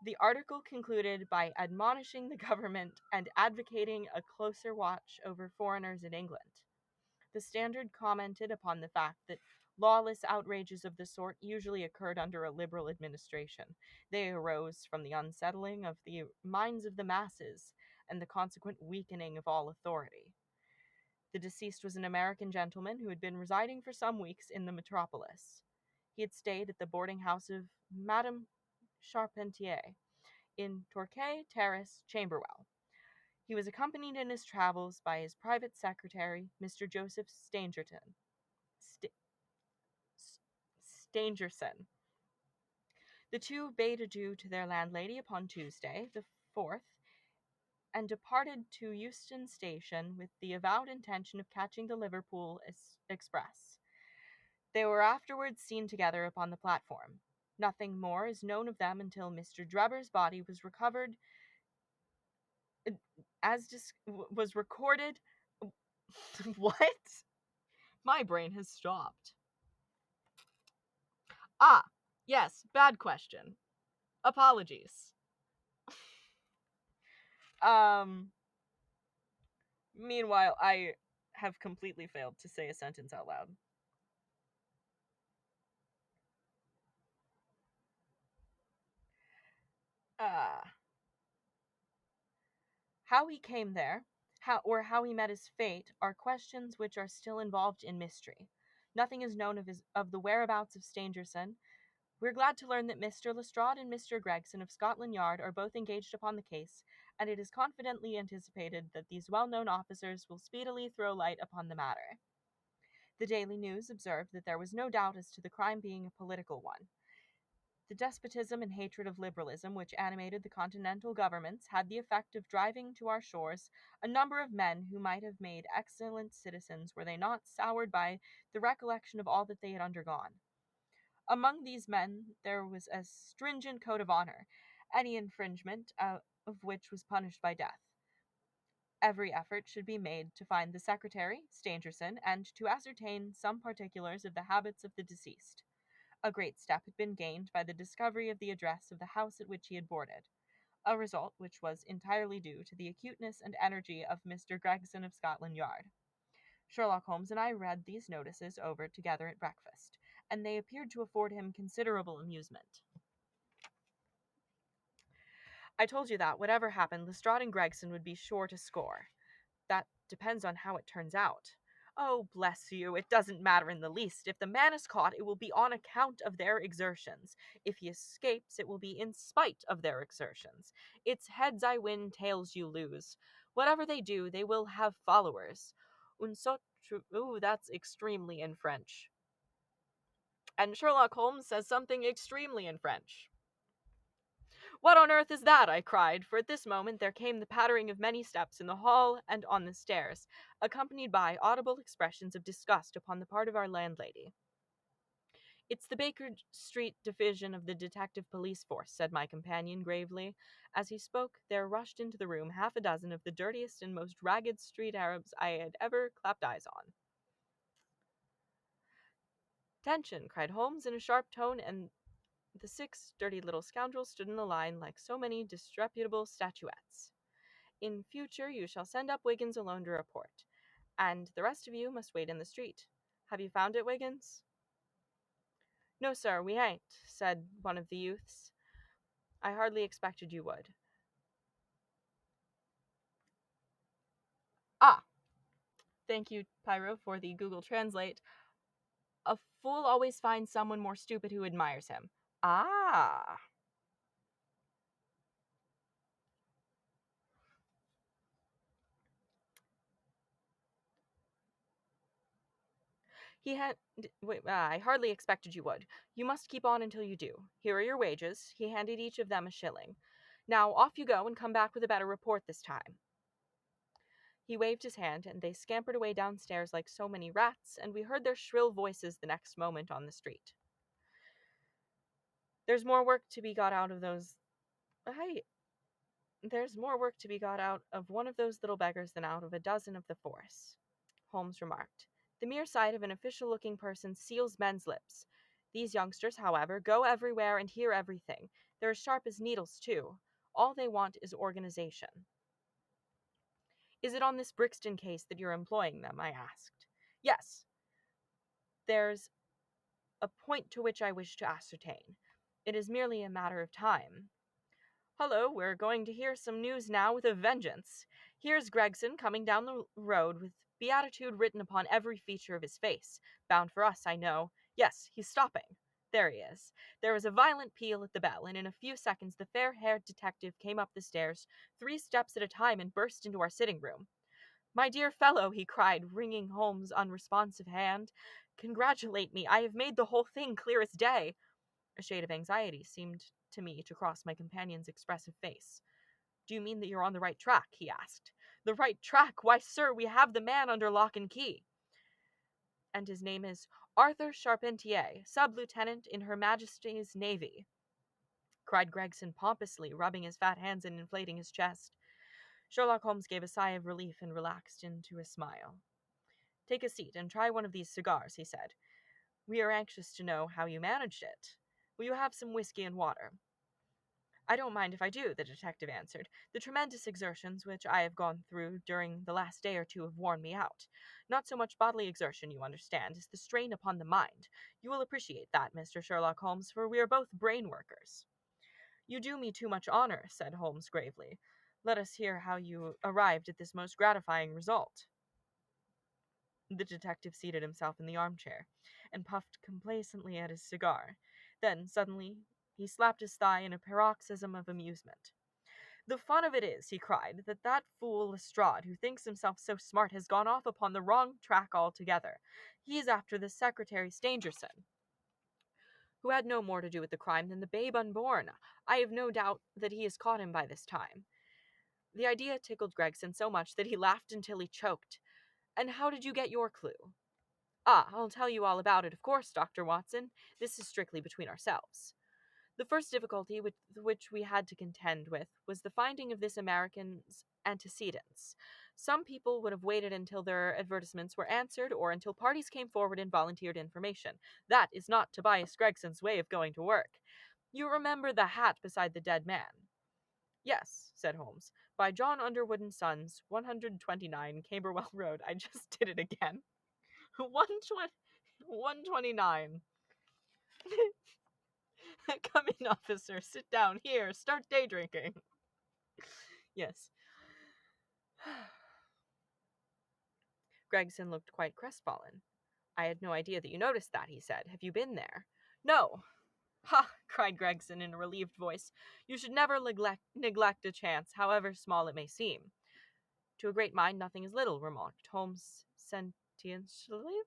The article concluded by admonishing the government and advocating a closer watch over foreigners in England. The Standard commented upon the fact that lawless outrages of the sort usually occurred under a liberal administration. They arose from the unsettling of the minds of the masses and the consequent weakening of all authority. The deceased was an American gentleman who had been residing for some weeks in the metropolis. He had stayed at the boarding house of Madame Charpentier in Torquay Terrace, Camberwell. He was accompanied in his travels by his private secretary, Mr. Joseph Stangerson. The two bade adieu to their landlady upon Tuesday, the 4th, and departed to Euston Station with the avowed intention of catching the Liverpool express. They were afterwards seen together upon the platform. Nothing more is known of them until Mr. Drebber's body was recovered, was recorded. What? My brain has stopped. Ah, yes, bad question. Apologies. Meanwhile, I have completely failed to say a sentence out loud. How he came there, how he met his fate, are questions which are still involved in mystery. Nothing is known of the whereabouts of Stangerson. We're glad to learn that Mr. Lestrade and Mr. Gregson of Scotland Yard are both engaged upon the case, and it is confidently anticipated that these well-known officers will speedily throw light upon the matter. The Daily News observed that there was no doubt as to the crime being a political one. The despotism and hatred of liberalism which animated the continental governments had the effect of driving to our shores a number of men who might have made excellent citizens were they not soured by the recollection of all that they had undergone. Among these men there was a stringent code of honor, any infringement of which was punished by death. Every effort should be made to find the secretary, Stangerson, and to ascertain some particulars of the habits of the deceased. A great step had been gained by the discovery of the address of the house at which he had boarded, a result which was entirely due to the acuteness and energy of Mr. Gregson of Scotland Yard. Sherlock Holmes and I read these notices over together at breakfast, and they appeared to afford him considerable amusement. I told you that, whatever happened, Lestrade and Gregson would be sure to score. That depends on how it turns out. Oh, bless you, it doesn't matter in the least. If the man is caught, it will be on account of their exertions. If he escapes, it will be in spite of their exertions. It's heads I win, tails you lose. Whatever they do, they will have followers. Ooh, that's extremely in French. And Sherlock Holmes says something extremely in French. What on earth is that? I cried, for at this moment there came the pattering of many steps in the hall and on the stairs, accompanied by audible expressions of disgust upon the part of our landlady. It's the Baker Street division of the detective police force, said my companion gravely. As he spoke, there rushed into the room half a dozen of the dirtiest and most ragged street Arabs I had ever clapped eyes on. "Attention!" cried Holmes in a sharp tone, and the 6 dirty little scoundrels stood in a line like so many disreputable statuettes. "In future you shall send up Wiggins alone to report, and the rest of you must wait in the street. Have you found it, Wiggins?" "No, sir, we ain't," said one of the youths. "I hardly expected you would." Ah, thank you, Pyro, for the Google Translate. "A fool always finds someone more stupid who admires him." Ah. I hardly expected you would. You must keep on until you do. Here are your wages." He handed each of them a shilling. "Now off you go and come back with a better report this time." He waved his hand, and they scampered away downstairs like so many rats, and we heard their shrill voices the next moment on the street. There's more work to be got out of those. There's more work to be got out of one of those little beggars than out of a dozen of the force," Holmes remarked. "The mere sight of an official-looking person seals men's lips. These youngsters, however, go everywhere and hear everything. They're as sharp as needles, too. All they want is organization." "Is it on this Brixton case that you're employing them?" I asked. "Yes. There's a point to which I wish to ascertain. It is merely a matter of time. Hullo, we're going to hear some news now with a vengeance. Here's Gregson coming down the road with beatitude written upon every feature of his face. Bound for us, I know. Yes, he's stopping. There he is." There was a violent peal at the bell, and in a few seconds the fair-haired detective came up the stairs, 3 steps at a time, and burst into our sitting room. "My dear fellow," he cried, wringing Holmes' unresponsive hand, "congratulate me. I have made the whole thing clear as day." A shade of anxiety seemed to me to cross my companion's expressive face. "Do you mean that you're on the right track?" he asked. "The right track? Why, sir, we have the man under lock and key." "And his name is Arthur Charpentier, sub-lieutenant in Her Majesty's Navy," cried Gregson pompously, rubbing his fat hands and inflating his chest. Sherlock Holmes gave a sigh of relief and relaxed into a smile. "Take a seat and try one of these cigars," he said. "We are anxious to know how you managed it. Will you have some whiskey and water?" "I don't mind if I do," the detective answered. "The tremendous exertions which I have gone through during the last day or two have worn me out. Not so much bodily exertion, you understand, as the strain upon the mind. You will appreciate that, Mr. Sherlock Holmes, for we are both brain workers." "You do me too much honor," said Holmes gravely. "Let us hear how you arrived at this most gratifying result." The detective seated himself in the armchair and puffed complacently at his cigar. Then, suddenly, he slapped his thigh in a paroxysm of amusement. "The fun of it is," he cried, "that fool Lestrade, who thinks himself so smart, has gone off upon the wrong track altogether. He is after the Secretary Stangerson, who had no more to do with the crime than the babe unborn. I have no doubt that he has caught him by this time." The idea tickled Gregson so much that he laughed until he choked. "And how did you get your clue?" "Ah, I'll tell you all about it, of course, Dr. Watson. This is strictly between ourselves. The first difficulty with which we had to contend with was the finding of this American's antecedents. Some people would have waited until their advertisements were answered, or until parties came forward and volunteered information. That is not Tobias Gregson's way of going to work. You remember the hat beside the dead man?" "Yes," said Holmes. "By John Underwood and Sons, 129 Camberwell Road." I just did it again. 129. "Come in, officer. Sit down. Here, start day drinking." Yes. Gregson looked quite crestfallen. "I had no idea that you noticed that," he said. "Have you been there?" "No." "Ha!" cried Gregson in a relieved voice. "You should never neglect a chance, however small it may seem." "To a great mind, nothing is little," remarked Holmes sententiously.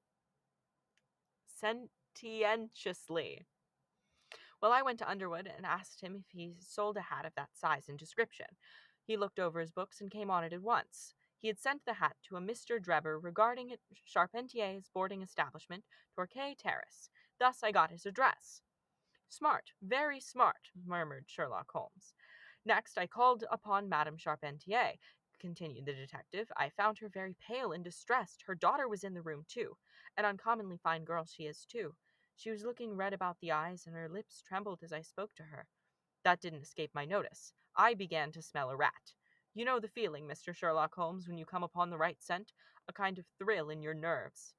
"Well, I went to Underwood and asked him if he sold a hat of that size and description. He looked over his books and came on it at once. He had sent the hat to a Mr. Drebber regarding at Charpentier's boarding establishment, Torquay Terrace. Thus I got his address." "Smart, very smart," murmured Sherlock Holmes. "Next I called upon Madame Charpentier," continued the detective. "I found her very pale and distressed. Her daughter was in the room, too. An uncommonly fine girl she is, too. She was looking red about the eyes, and her lips trembled as I spoke to her. That didn't escape my notice. I began to smell a rat. You know the feeling, Mr. Sherlock Holmes, when you come upon the right scent, a kind of thrill in your nerves.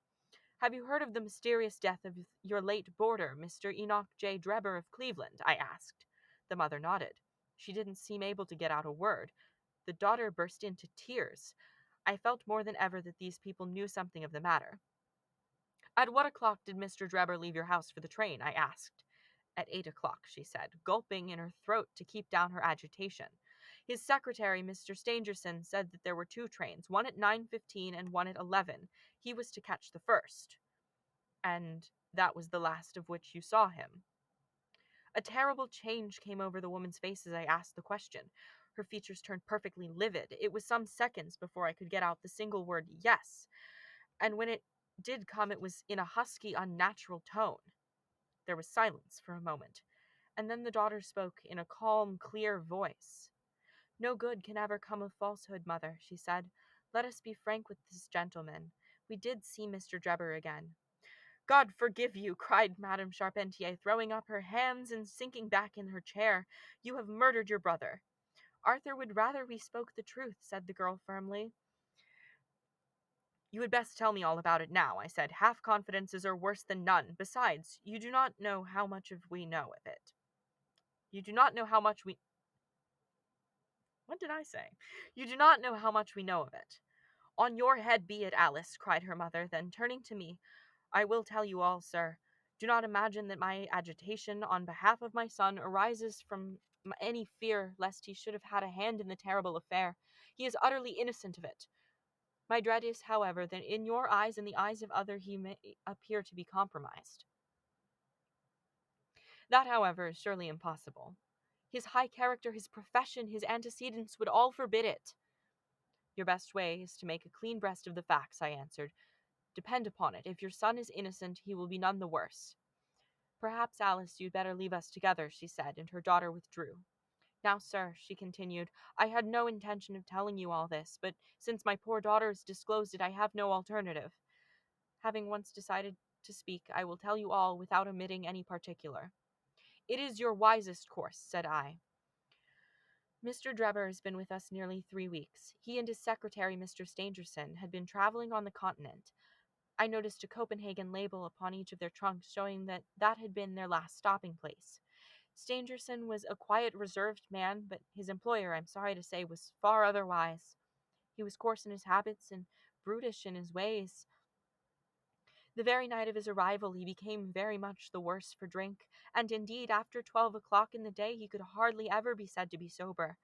Have you heard of the mysterious death of your late boarder, Mr. Enoch J. Drebber of Cleveland? I asked. The mother nodded. She didn't seem able to get out a word. The daughter burst into tears. I felt more than ever that these people knew something of the matter. At what o'clock did Mr. Drebber leave your house for the train? I asked. At 8 o'clock, she said, gulping in her throat to keep down her agitation. His secretary, Mr. Stangerson, said that there were 2 trains, one at 9:15 and one at 11. He was to catch the first. And that was the last of which you saw him. A terrible change came over the woman's face as I asked the question. Her features turned perfectly livid. It was some seconds before I could get out the single word yes, and when it did come it was in a husky, unnatural tone. There was silence for a moment, and then the daughter spoke in a calm, clear voice. "No good can ever come of falsehood, mother," she said. "Let us be frank with this gentleman. We did see Mr. Drebber again." "God forgive you!" cried Madame Charpentier, throwing up her hands and sinking back in her chair. "You have murdered your brother." "Arthur would rather we spoke the truth," said the girl firmly. "You had best tell me all about it now," I said. "Half confidences are worse than none. Besides, you do not know how much we know of it. You do not know how much we... What did I say? You do not know how much we know of it." "On your head be it, Alice," cried her mother. Then turning to me, "I will tell you all, sir. Do not imagine that my agitation on behalf of my son arises from any fear lest he should have had a hand in the terrible affair. He is utterly innocent of it. My dread is, however, that in your eyes and the eyes of others he may appear to be compromised. That, however, is surely impossible. His high character, his profession, his antecedents would all forbid it." "Your best way is to make a clean breast of the facts," I answered. "Depend upon it, if your son is innocent, he will be none the worse." "Perhaps, Alice, you'd better leave us together," she said, and her daughter withdrew. "Now, sir," she continued, "I had no intention of telling you all this, but since my poor daughter has disclosed it, I have no alternative. Having once decided to speak, I will tell you all without omitting any particular." "It is your wisest course," said I. "Mr. Drebber has been with us nearly 3 weeks. He and his secretary, Mr. Stangerson, had been traveling on the continent. I noticed a Copenhagen label upon each of their trunks showing that that had been their last stopping place. Stangerson was a quiet, reserved man, but his employer, I'm sorry to say, was far otherwise. He was coarse in his habits and brutish in his ways. The very night of his arrival he became very much the worse for drink, and indeed after 12 o'clock in the day he could hardly ever be said to be sober.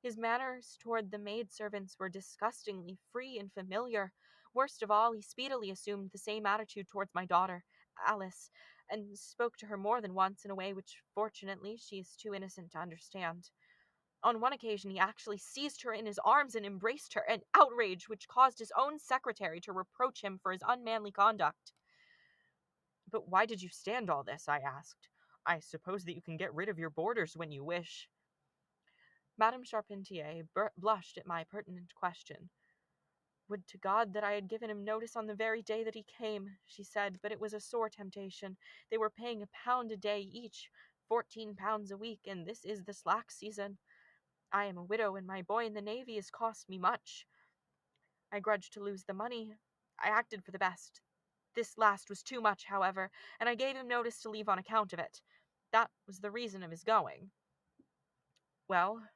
His manners toward the maid-servants were disgustingly free and familiar. Worst of all, he speedily assumed the same attitude towards my daughter, Alice, and spoke to her more than once in a way which, fortunately, she is too innocent to understand. On one occasion he actually seized her in his arms and embraced her, an outrage which caused his own secretary to reproach him for his unmanly conduct." "But why did you stand all this?" I asked. "I suppose that you can get rid of your boarders when you wish." Madame Charpentier blushed at my pertinent question. "Would to God that I had given him notice on the very day that he came," she said, "but it was a sore temptation. They were paying £1 a day each, £14 a week, and this is the slack season. I am a widow, and my boy in the Navy has cost me much. I grudged to lose the money. I acted for the best. This last was too much, however, and I gave him notice to leave on account of it. That was the reason of his going." "Well?"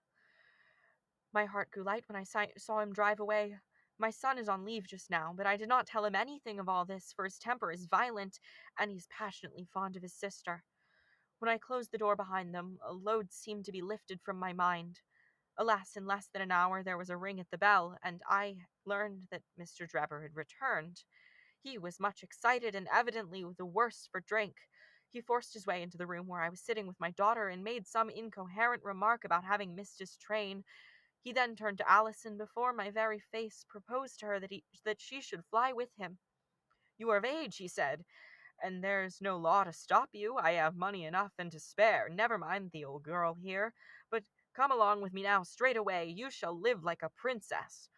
My heart grew light when I saw him drive away. My son is on leave just now, but I did not tell him anything of all this, for his temper is violent, and he is passionately fond of his sister. When I closed the door behind them, a load seemed to be lifted from my mind. Alas, in less than an hour there was a ring at the bell, and I learned that Mr. Drebber had returned. He was much excited, and evidently the worse for drink. He forced his way into the room where I was sitting with my daughter, and made some incoherent remark about having missed his train. He then turned to Alice, and before my very face proposed to her that she should fly with him. "You are of age," he said, "and there's no law to stop you. I have money enough and to spare. Never mind the old girl here, but come along with me now straight away. You shall live like a princess."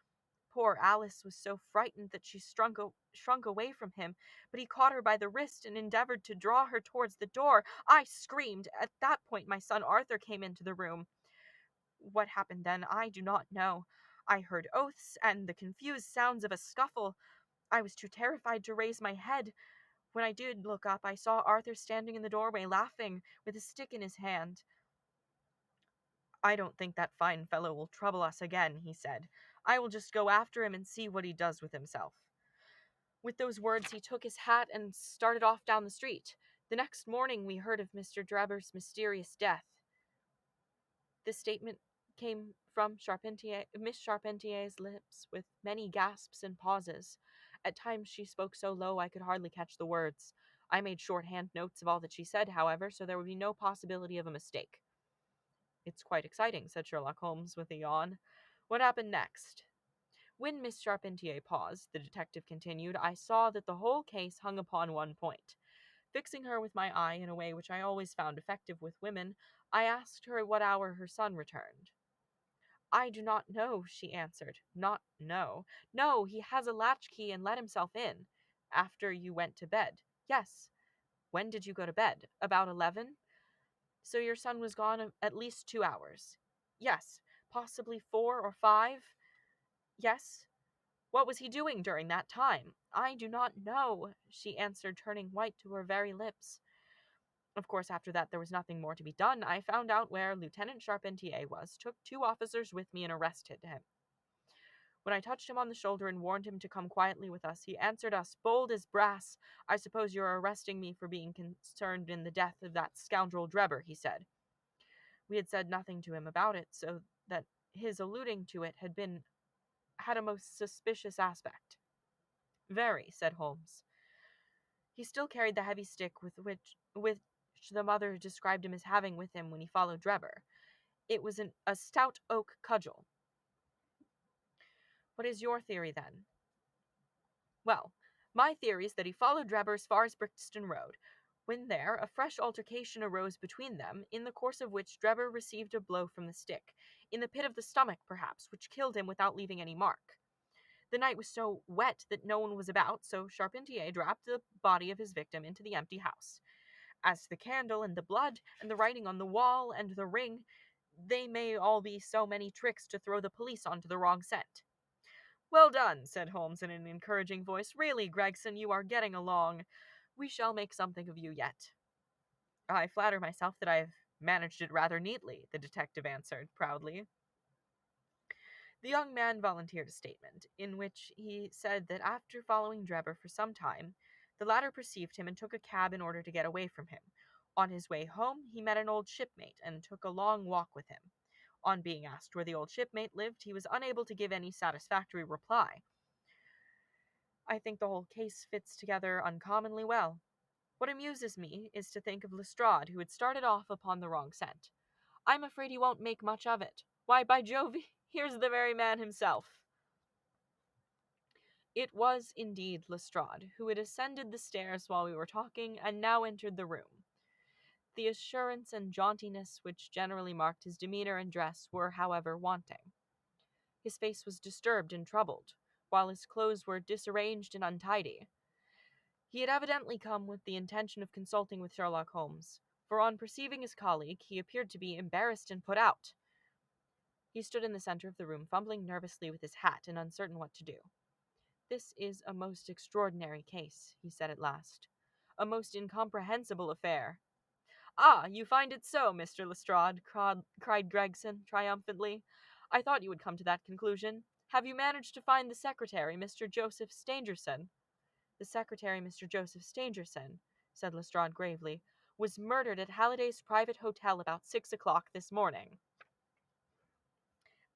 Poor Alice was so frightened that she shrunk away from him, but he caught her by the wrist and endeavored to draw her towards the door. I screamed. At that point, my son Arthur came into the room. What happened then, I do not know. I heard oaths and the confused sounds of a scuffle. I was too terrified to raise my head. When I did look up, I saw Arthur standing in the doorway laughing, with a stick in his hand. I don't think that fine fellow will trouble us again, he said. I will just go after him and see what he does with himself. With those words, he took his hat and started off down the street. The next morning, we heard of Mr. Drebber's mysterious death. This statement came from Miss Charpentier's lips with many gasps and pauses. At times she spoke so low I could hardly catch the words. I made shorthand notes of all that she said, however, so there would be no possibility of a mistake. It's quite exciting, said Sherlock Holmes with a yawn. What happened next? When Miss Charpentier paused, the detective continued, I saw that the whole case hung upon one point. Fixing her with my eye in a way which I always found effective with women, I asked her at what hour her son returned. I do not know, she answered. Not know. No, he has a latchkey and let himself in. After you went to bed. Yes. When did you go to bed? About 11? So your son was gone at least 2 hours. Yes. Possibly 4 or 5? Yes. What was he doing during that time? I do not know, she answered, turning white to her very lips. Of course, after that there was nothing more to be done. I found out where Lieutenant Charpentier was, took 2 officers with me, and arrested him. When I touched him on the shoulder and warned him to come quietly with us, he answered us, bold as brass. I suppose you're arresting me for being concerned in the death of that scoundrel Drebber, he said. We had said nothing to him about it, so that his alluding to it had a most suspicious aspect. Very, said Holmes. He still carried the heavy stick with which the mother described him as having with him when he followed Drebber. It was a stout oak cudgel. What is your theory, then? Well, my theory is that he followed Drebber as far as Brixton Road. When there, a fresh altercation arose between them, in the course of which Drebber received a blow from the stick, in the pit of the stomach, perhaps, which killed him without leaving any mark. The night was so wet that no one was about, so Charpentier dropped the body of his victim into the empty house. As to the candle and the blood and the writing on the wall and the ring, they may all be so many tricks to throw the police onto the wrong scent. Well done, said Holmes in an encouraging voice. Really, Gregson, you are getting along. We shall make something of you yet. I flatter myself that I have managed it rather neatly, the detective answered, proudly. The young man volunteered a statement, in which he said that after following Drebber for some time, the latter perceived him and took a cab in order to get away from him. On his way home, he met an old shipmate and took a long walk with him. On being asked where the old shipmate lived, he was unable to give any satisfactory reply. I think the whole case fits together uncommonly well. What amuses me is to think of Lestrade, who had started off upon the wrong scent. I'm afraid he won't make much of it. Why, by Jove, here's the very man himself. It was indeed Lestrade, who had ascended the stairs while we were talking, and now entered the room. The assurance and jauntiness which generally marked his demeanor and dress were, however, wanting. His face was disturbed and troubled, while his clothes were disarranged and untidy. He had evidently come with the intention of consulting with Sherlock Holmes, for on perceiving his colleague, he appeared to be embarrassed and put out. He stood in the center of the room, fumbling nervously with his hat and uncertain what to do. This is a most extraordinary case, he said at last. A most incomprehensible affair. Ah, you find it so, Mr. Lestrade, cried Gregson triumphantly. I thought you would come to that conclusion. Have you managed to find the secretary, Mr. Joseph Stangerson? The secretary, Mr. Joseph Stangerson, said Lestrade gravely, was murdered at Halliday's private hotel about 6 o'clock this morning.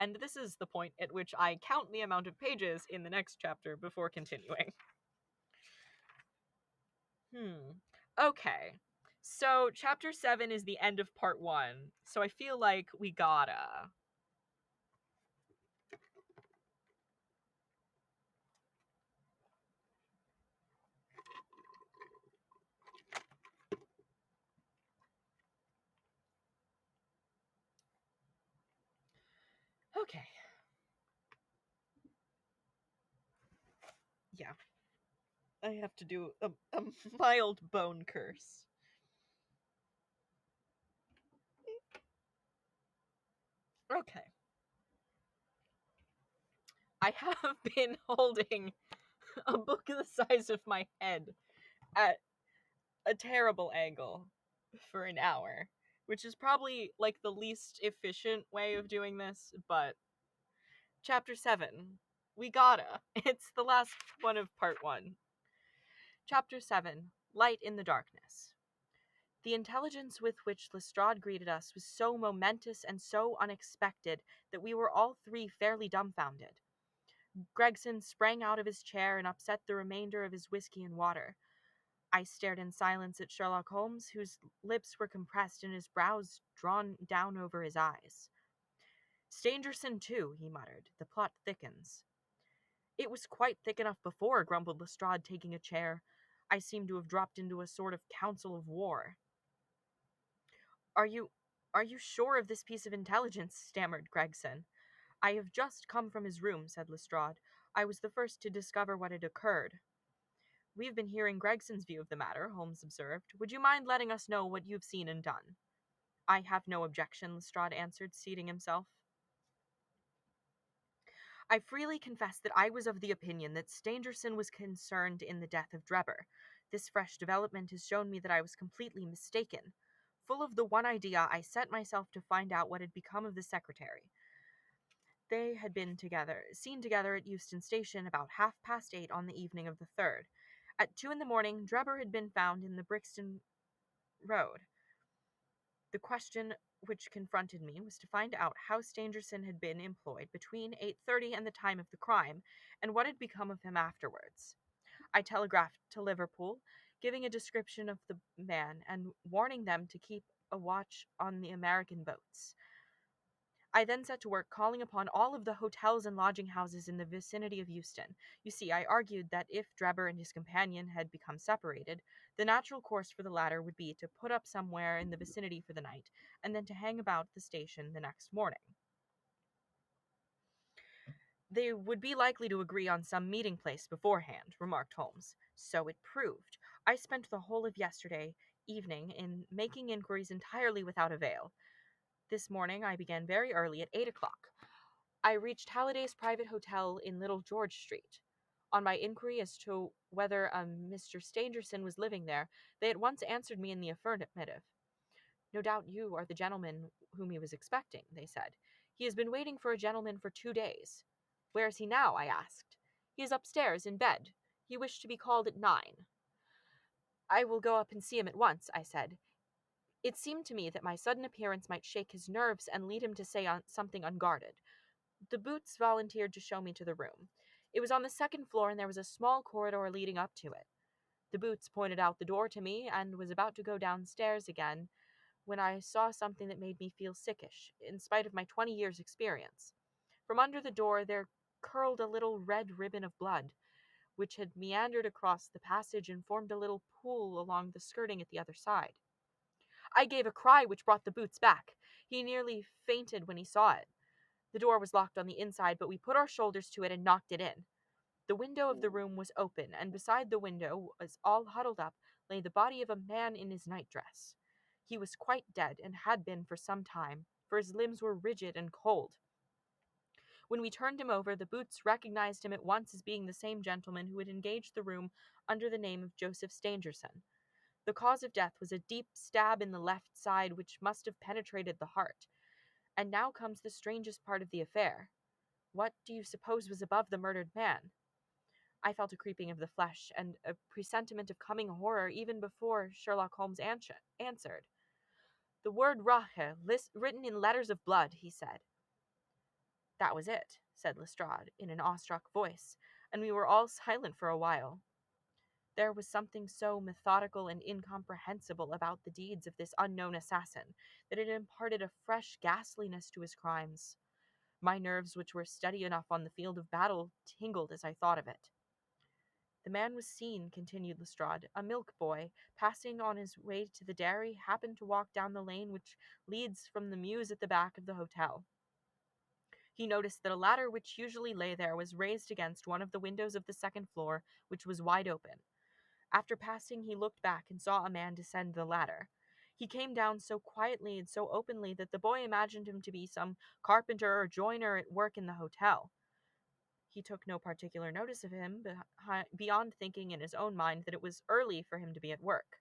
And this is the point at which I count the amount of pages in the next chapter before continuing. Okay. So, chapter 7 is the end of part 1, so I feel like we gotta... Okay. Yeah, I have to do a mild bone curse. Okay. I have been holding a book the size of my head at a terrible angle for an hour, which is probably like the least efficient way of doing this, but chapter 7. We gotta. It's the last one of part 1. Chapter 7. Light in the Darkness. The intelligence with which Lestrade greeted us was so momentous and so unexpected that we were all three fairly dumbfounded. Gregson sprang out of his chair and upset the remainder of his whiskey and water. I stared in silence at Sherlock Holmes, whose lips were compressed and his brows drawn down over his eyes. Stangerson, too, he muttered. The plot thickens. It was quite thick enough before, grumbled Lestrade, taking a chair. I seem to have dropped into a sort of council of war. Are you sure of this piece of intelligence? Stammered Gregson. I have just come from his room, said Lestrade. I was the first to discover what had occurred. We've been hearing Gregson's view of the matter, Holmes observed. Would you mind letting us know what you've seen and done? I have no objection, Lestrade answered, seating himself. I freely confess that I was of the opinion that Stangerson was concerned in the death of Drebber. This fresh development has shown me that I was completely mistaken. Full of the one idea, I set myself to find out what had become of the secretary. They had been seen together at Euston Station about 8:30 on the evening of the 3rd. At 2 in the morning, Drebber had been found in the Brixton Road. The question which confronted me was to find out how Stangerson had been employed between 8:30 and the time of the crime, and what had become of him afterwards. I telegraphed to Liverpool, giving a description of the man and warning them to keep a watch on the American boats. I then set to work calling upon all of the hotels and lodging houses in the vicinity of Euston. You see, I argued that if Drebber and his companion had become separated, the natural course for the latter would be to put up somewhere in the vicinity for the night, and then to hang about the station the next morning. They would be likely to agree on some meeting place beforehand, remarked Holmes. So it proved. I spent the whole of yesterday evening in making inquiries entirely without avail. This morning I began very early at 8 o'clock. I reached Halliday's private hotel in Little George Street. On my inquiry as to whether a Mr. Stangerson was living there, they at once answered me in the affirmative. No doubt you are the gentleman whom he was expecting, they said. He has been waiting for a gentleman for 2 days. Where is he now? I asked. He is upstairs in bed. He wished to be called at 9. I will go up and see him at once, I said. It seemed to me that my sudden appearance might shake his nerves and lead him to say something unguarded. The Boots volunteered to show me to the room. It was on the 2nd floor, and there was a small corridor leading up to it. The Boots pointed out the door to me, and was about to go downstairs again, when I saw something that made me feel sickish, in spite of my 20 years' experience. From under the door there curled a little red ribbon of blood, which had meandered across the passage and formed a little pool along the skirting at the other side. I gave a cry which brought the Boots back. He nearly fainted when he saw it. The door was locked on the inside, but we put our shoulders to it and knocked it in. The window of the room was open, and beside the window, as all huddled up, lay the body of a man in his nightdress. He was quite dead, and had been for some time, for his limbs were rigid and cold. When we turned him over, the Boots recognized him at once as being the same gentleman who had engaged the room under the name of Joseph Stangerson. The cause of death was a deep stab in the left side which must have penetrated the heart. And now comes the strangest part of the affair. What do you suppose was above the murdered man? I felt a creeping of the flesh, and a presentiment of coming horror even before Sherlock Holmes answered. The word Rache, written in letters of blood, he said. That was it, said Lestrade, in an awestruck voice, and we were all silent for a while. There was something so methodical and incomprehensible about the deeds of this unknown assassin that it imparted a fresh ghastliness to his crimes. My nerves, which were steady enough on the field of battle, tingled as I thought of it. The man was seen, continued Lestrade. A milk boy, passing on his way to the dairy, happened to walk down the lane which leads from the mews at the back of the hotel. He noticed that a ladder which usually lay there was raised against one of the windows of the second floor, which was wide open. After passing, he looked back and saw a man descend the ladder. He came down so quietly and so openly that the boy imagined him to be some carpenter or joiner at work in the hotel. He took no particular notice of him, beyond thinking in his own mind that it was early for him to be at work.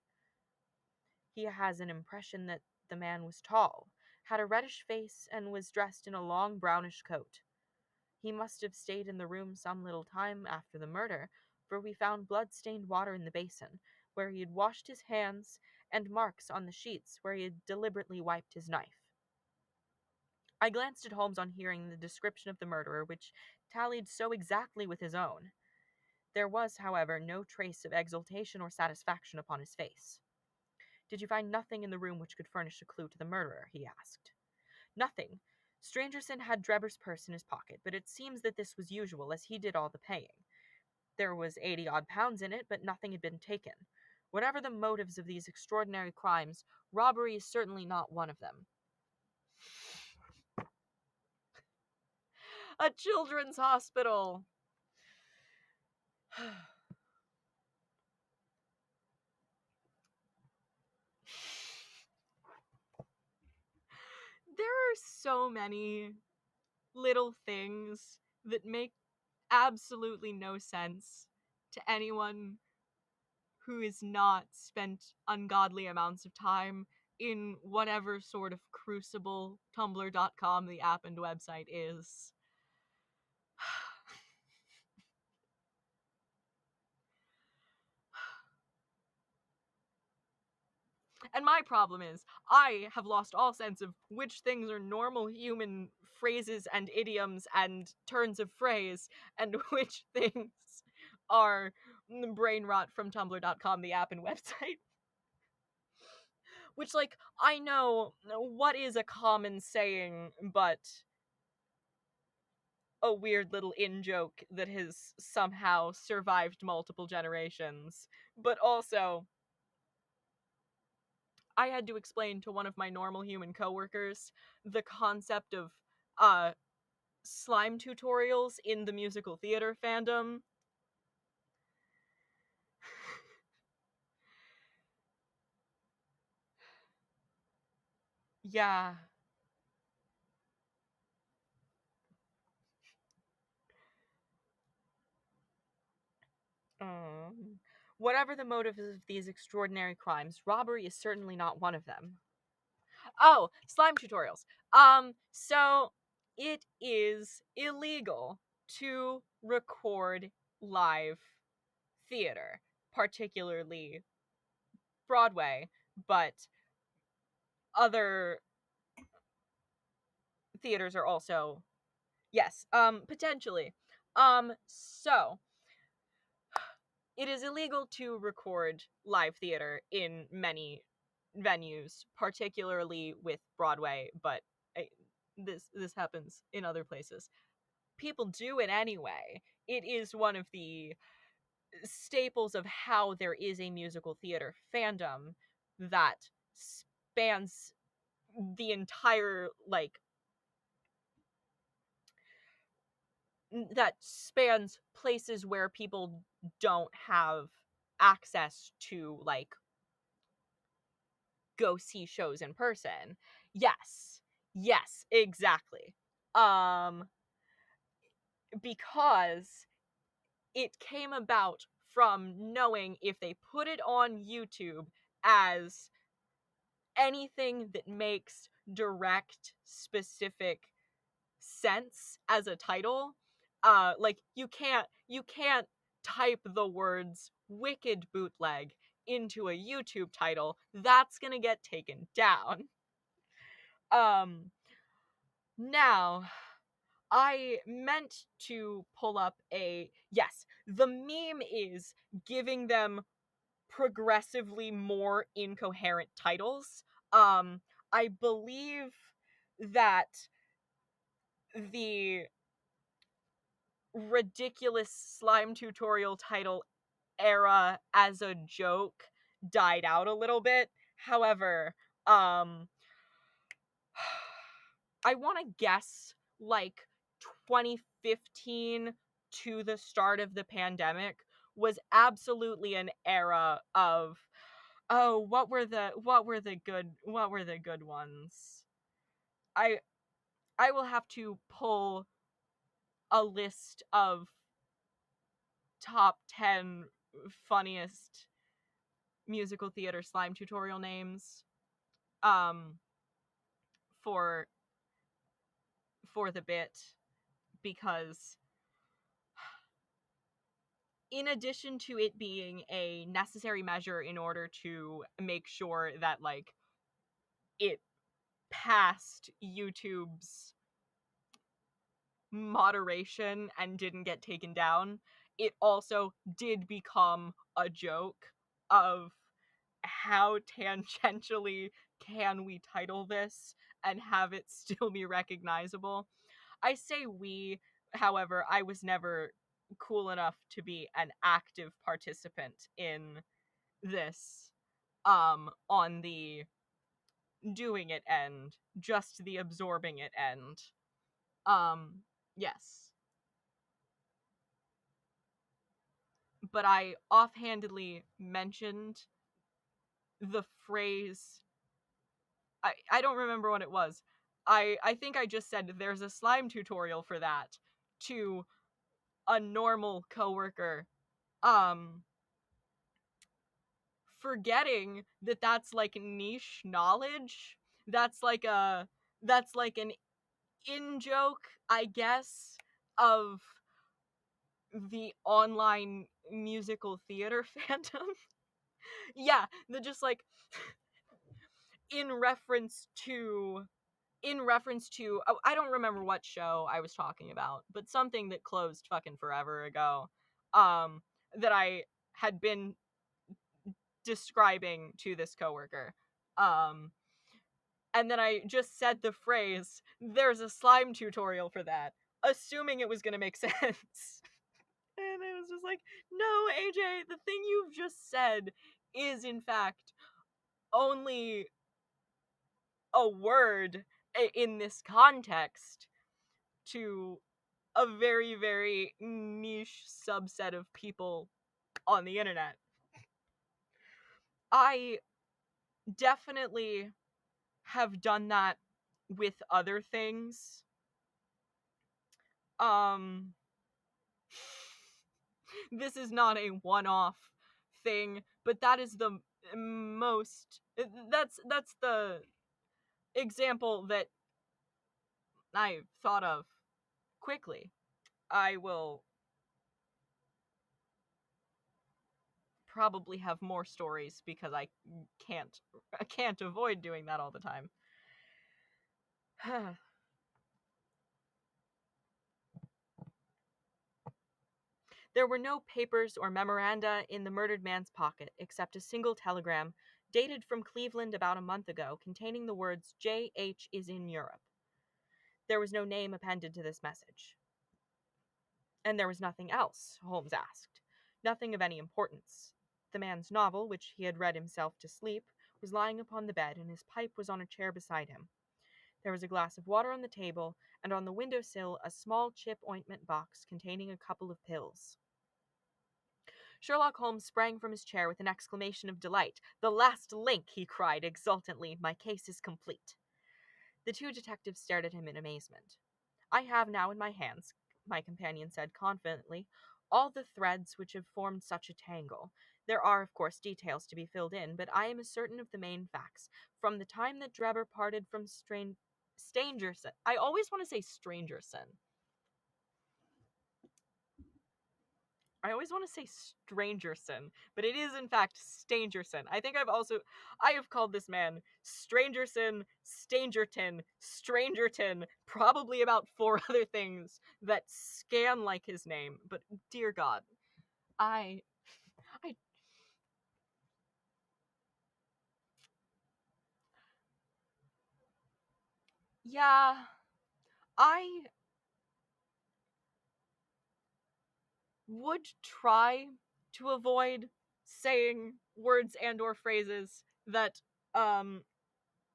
He has an impression that the man was tall, had a reddish face, and was dressed in a long brownish coat. He must have stayed in the room some little time after the murder, for we found blood-stained water in the basin, where he had washed his hands, and marks on the sheets where he had deliberately wiped his knife. I glanced at Holmes on hearing the description of the murderer, which tallied so exactly with his own. There was, however, no trace of exultation or satisfaction upon his face. "Did you find nothing in the room which could furnish a clue to the murderer?" he asked. "Nothing. Strangerson had Drebber's purse in his pocket, but it seems that this was usual, as he did all the paying. There was 80-odd pounds in it, but nothing had been taken. Whatever the motives of these extraordinary crimes, robbery is certainly not one of them." A children's hospital! There are so many little things that make absolutely no sense to anyone who is not spent ungodly amounts of time in whatever sort of crucible Tumblr.com, the app and website, is. And my problem is, I have lost all sense of which things are normal human phrases and idioms and turns of phrase, and which things are brain rot from Tumblr.com, the app and website. Which, like, I know what is a common saying, but a weird little in-joke that has somehow survived multiple generations. But also, I had to explain to one of my normal human coworkers the concept of uh slime tutorials in the musical theater fandom. Yeah. Um, Whatever the motive of these extraordinary crimes, robbery is certainly not one of them. Oh, slime tutorials. So it is illegal to record live theater, particularly Broadway, but other theaters are also, yes, potentially. So it is illegal to record live theater in many venues, particularly with Broadway, but this happens in other places. People do it anyway. It is one of the staples of how there is a musical theater fandom that spans the entire, like, that spans places where people don't have access to, like, go see shows in person. Yes. Yes, exactly. Um because it came about from knowing if they put it on YouTube as anything that makes direct specific sense as a title, like, you can't type the words wicked bootleg into a YouTube title. That's gonna get taken down. um Now, I meant to pull up a, yes, the meme is giving them progressively more incoherent titles. I believe that the ridiculous slime tutorial title era as a joke died out a little bit. However, um I want to guess, like, 2015 to the start of the pandemic was absolutely an era of, oh, what were the good ones. I will have to pull a list of top 10 funniest musical theater slime tutorial names um for the bit, because in addition to it being a necessary measure in order to make sure that like it passed YouTube's moderation and didn't get taken down, it also did become a joke of how tangentially can we title this and have it still be recognizable. I say we, however, I was never cool enough to be an active participant in this on the doing it end, just the absorbing it end. Yes. But I offhandedly mentioned the phrase, I don't remember what it was. I think I just said there's a slime tutorial for that to a normal coworker, um forgetting that that's like niche knowledge. That's like a that's like an in joke, I guess, of the online musical theater fandom. Yeah, the just like in reference to oh, I don't remember what show I was talking about, but something that closed fucking forever ago, um that I had been describing to this coworker. Um and then I just said the phrase, there's a slime tutorial for that, assuming it was going to make sense. And I was just like, no, AJ, the thing you've just said is in fact only a word in this context to a very, very niche subset of people on the internet. I definitely have done that with other things. Um, this is not a one-off thing, but that is the most, that's the example that I thought of quickly. I will probably have more stories because I can't avoid doing that all the time. There were no papers or memoranda in the murdered man's pocket except a single telegram dated from Cleveland about a month ago containing the words "J.H. is in Europe." There was no name appended to this message. And there was nothing else, Holmes asked. Nothing of any importance. The man's novel, which he had read himself to sleep, was lying upon the bed, and his pipe was on a chair beside him. There was a glass of water on the table, and on the window sill a small chip ointment box containing a couple of pills. Sherlock Holmes sprang from his chair with an exclamation of delight. "The last link!" he cried exultantly. "My case is complete." The two detectives stared at him in amazement. "I have now in my hands," my companion said confidently, "all the threads which have formed such a tangle. There are, of course, details to be filled in, but I am as certain of the main facts. From the time that Drebber parted from Stangerson. I always want to say Strangerson. I always want to say Strangerson, but it is in fact Stangerson. I have called this man Strangerson, Stangerton, Strangerton, probably about 4 other things that scan like his name, but dear God, I, I, yeah, I would try to avoid saying words and or phrases that, um,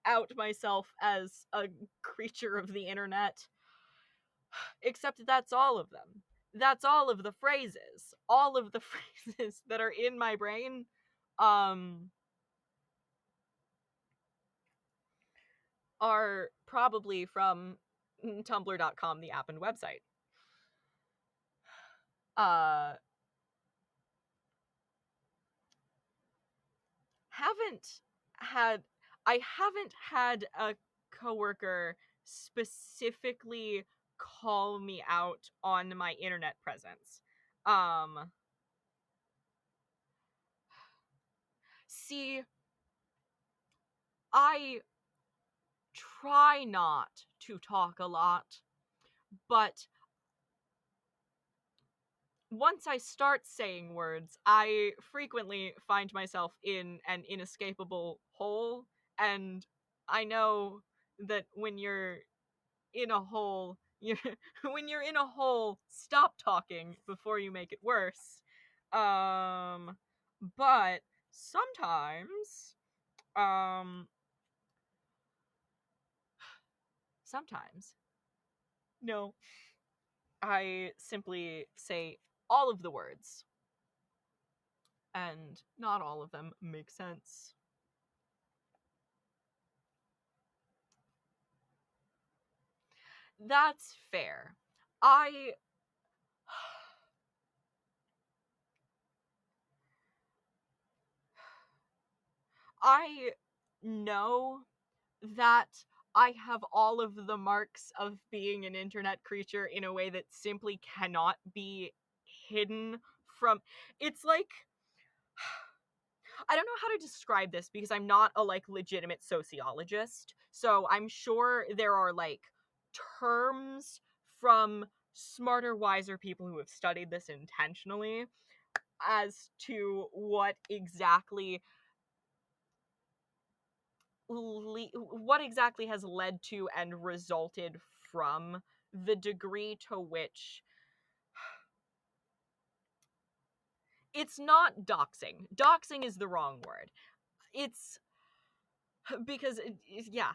out myself as a creature of the internet. Except that's all of them. That's all of the phrases. All of the phrases that are in my brain um are probably from tumblr.com, the app and website. Uh haven't had I haven't had a coworker specifically call me out on my internet presence. Um See, I try not to talk a lot, but once I start saying words, I frequently find myself in an inescapable hole, and I know that when you're in a hole, you're when you're in a hole, stop talking before you make it worse. But sometimes, um, sometimes, no, I simply say all of the words, and not all of them make sense. That's fair. I I know that I have all of the marks of being an internet creature in a way that simply cannot be hidden from. It's like, I don't know how to describe this because I'm not a like legitimate sociologist. So I'm sure there are like terms from smarter, wiser people who have studied this intentionally as to what exactly has led to and resulted from the degree to which it's not doxing. Doxing is the wrong word. It's because yeah,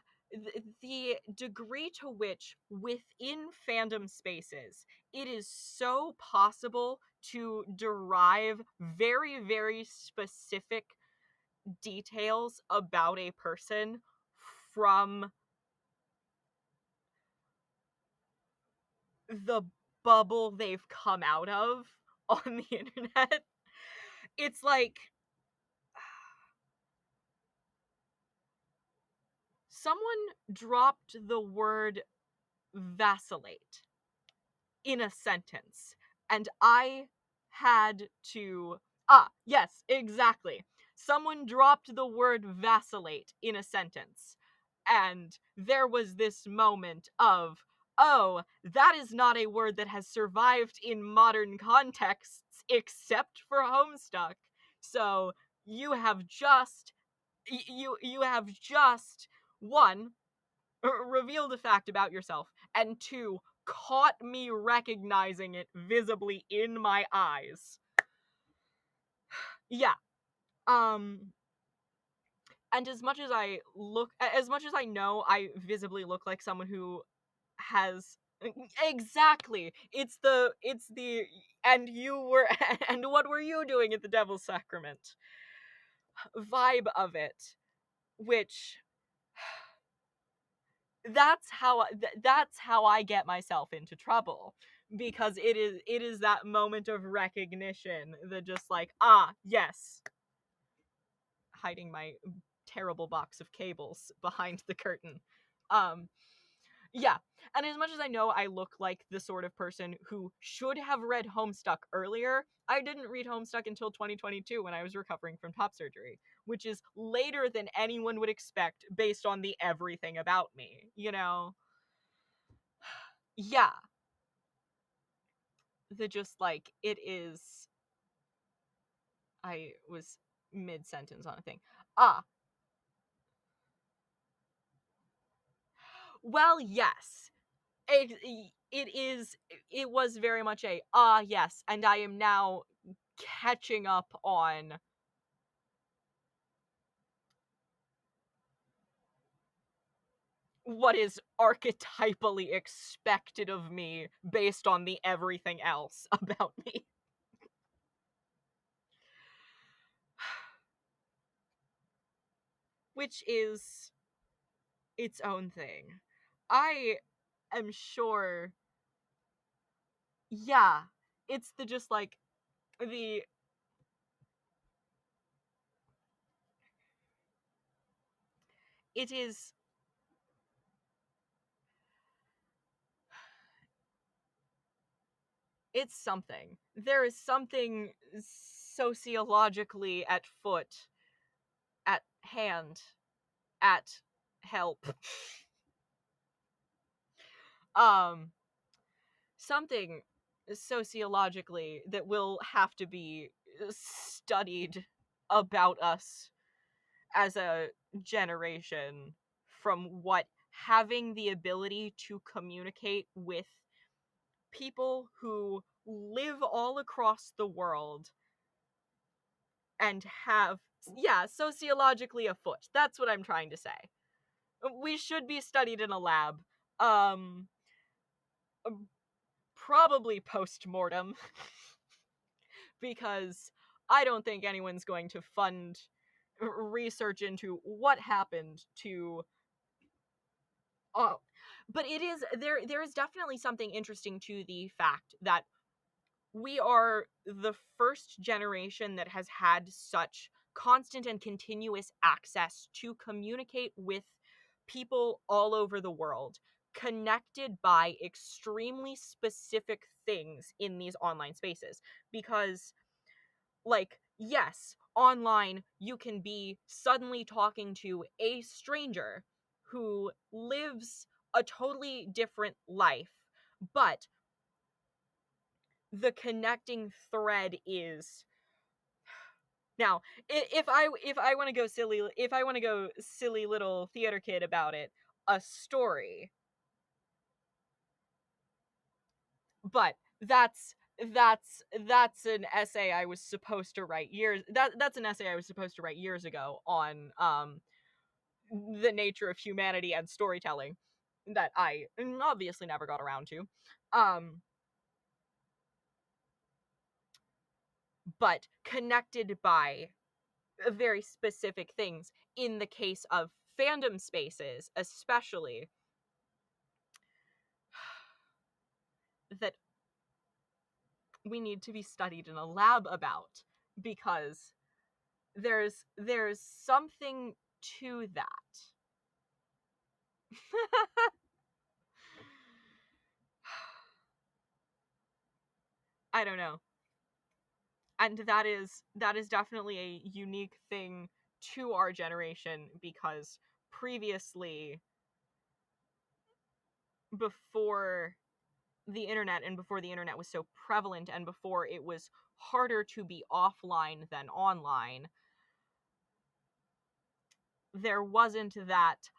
the degree to which within fandom spaces it is so possible to derive very, very specific details about a person from the bubble they've come out of on the internet. It's like someone dropped the word vacillate in a sentence, and I had to. Ah, yes, exactly. Someone dropped the word vacillate in a sentence, and there was this moment of, oh, that is not a word that has survived in modern contexts except for Homestuck. So you have just you have just one revealed a fact about yourself, and two, caught me recognizing it visibly in my eyes. Yeah. Um and as much as I know I visibly look like someone who has exactly. It's the and you were and what were you doing at the Devil's Sacrament vibe of it, which that's how I get myself into trouble, because it is that moment of recognition that just like, ah, yes, hiding my terrible box of cables behind the curtain. um yeah, and as much as I know I look like the sort of person who should have read Homestuck earlier, I didn't read Homestuck until 2022 when I was recovering from top surgery, which is later than anyone would expect based on the everything about me, you know? Yeah, the just like it is. I was mid sentence on a thing. Ah, well, yes. It is. It was very much a yes, and I am now catching up on what is archetypally expected of me based on the everything else about me. Which is its own thing. I am sure, yeah, it's the just like the it is it's something. There is something sociologically at foot, at hand, at help. um Something sociologically that will have to be studied about us as a generation, from what having the ability to communicate with people who live all across the world and have, yeah, sociologically afoot. That's what I'm trying to say. We should be studied in a lab. Um Probably post-mortem. Because I don't think anyone's going to fund research into what happened to. Oh, but it is there is definitely something interesting to the fact that we are the first generation that has had such constant and continuous access to communicate with people all over the world, connected by extremely specific things in these online spaces. Because, like, yes, online you can be suddenly talking to a stranger who lives a totally different life, but the connecting thread is, now, if I want to go silly, if I want to go silly little theater kid about it, a story. But that's an essay I was supposed to write that's an essay I was supposed to write years ago on the nature of humanity and storytelling that I obviously never got around to. But connected by very specific things in the case of fandom spaces, especially, that we need to be studied in a lab about, because there's something to that. I don't know. And that is definitely a unique thing to our generation, because previously, before the internet, and before the internet was so prevalent, and before it was harder to be offline than online, there wasn't that,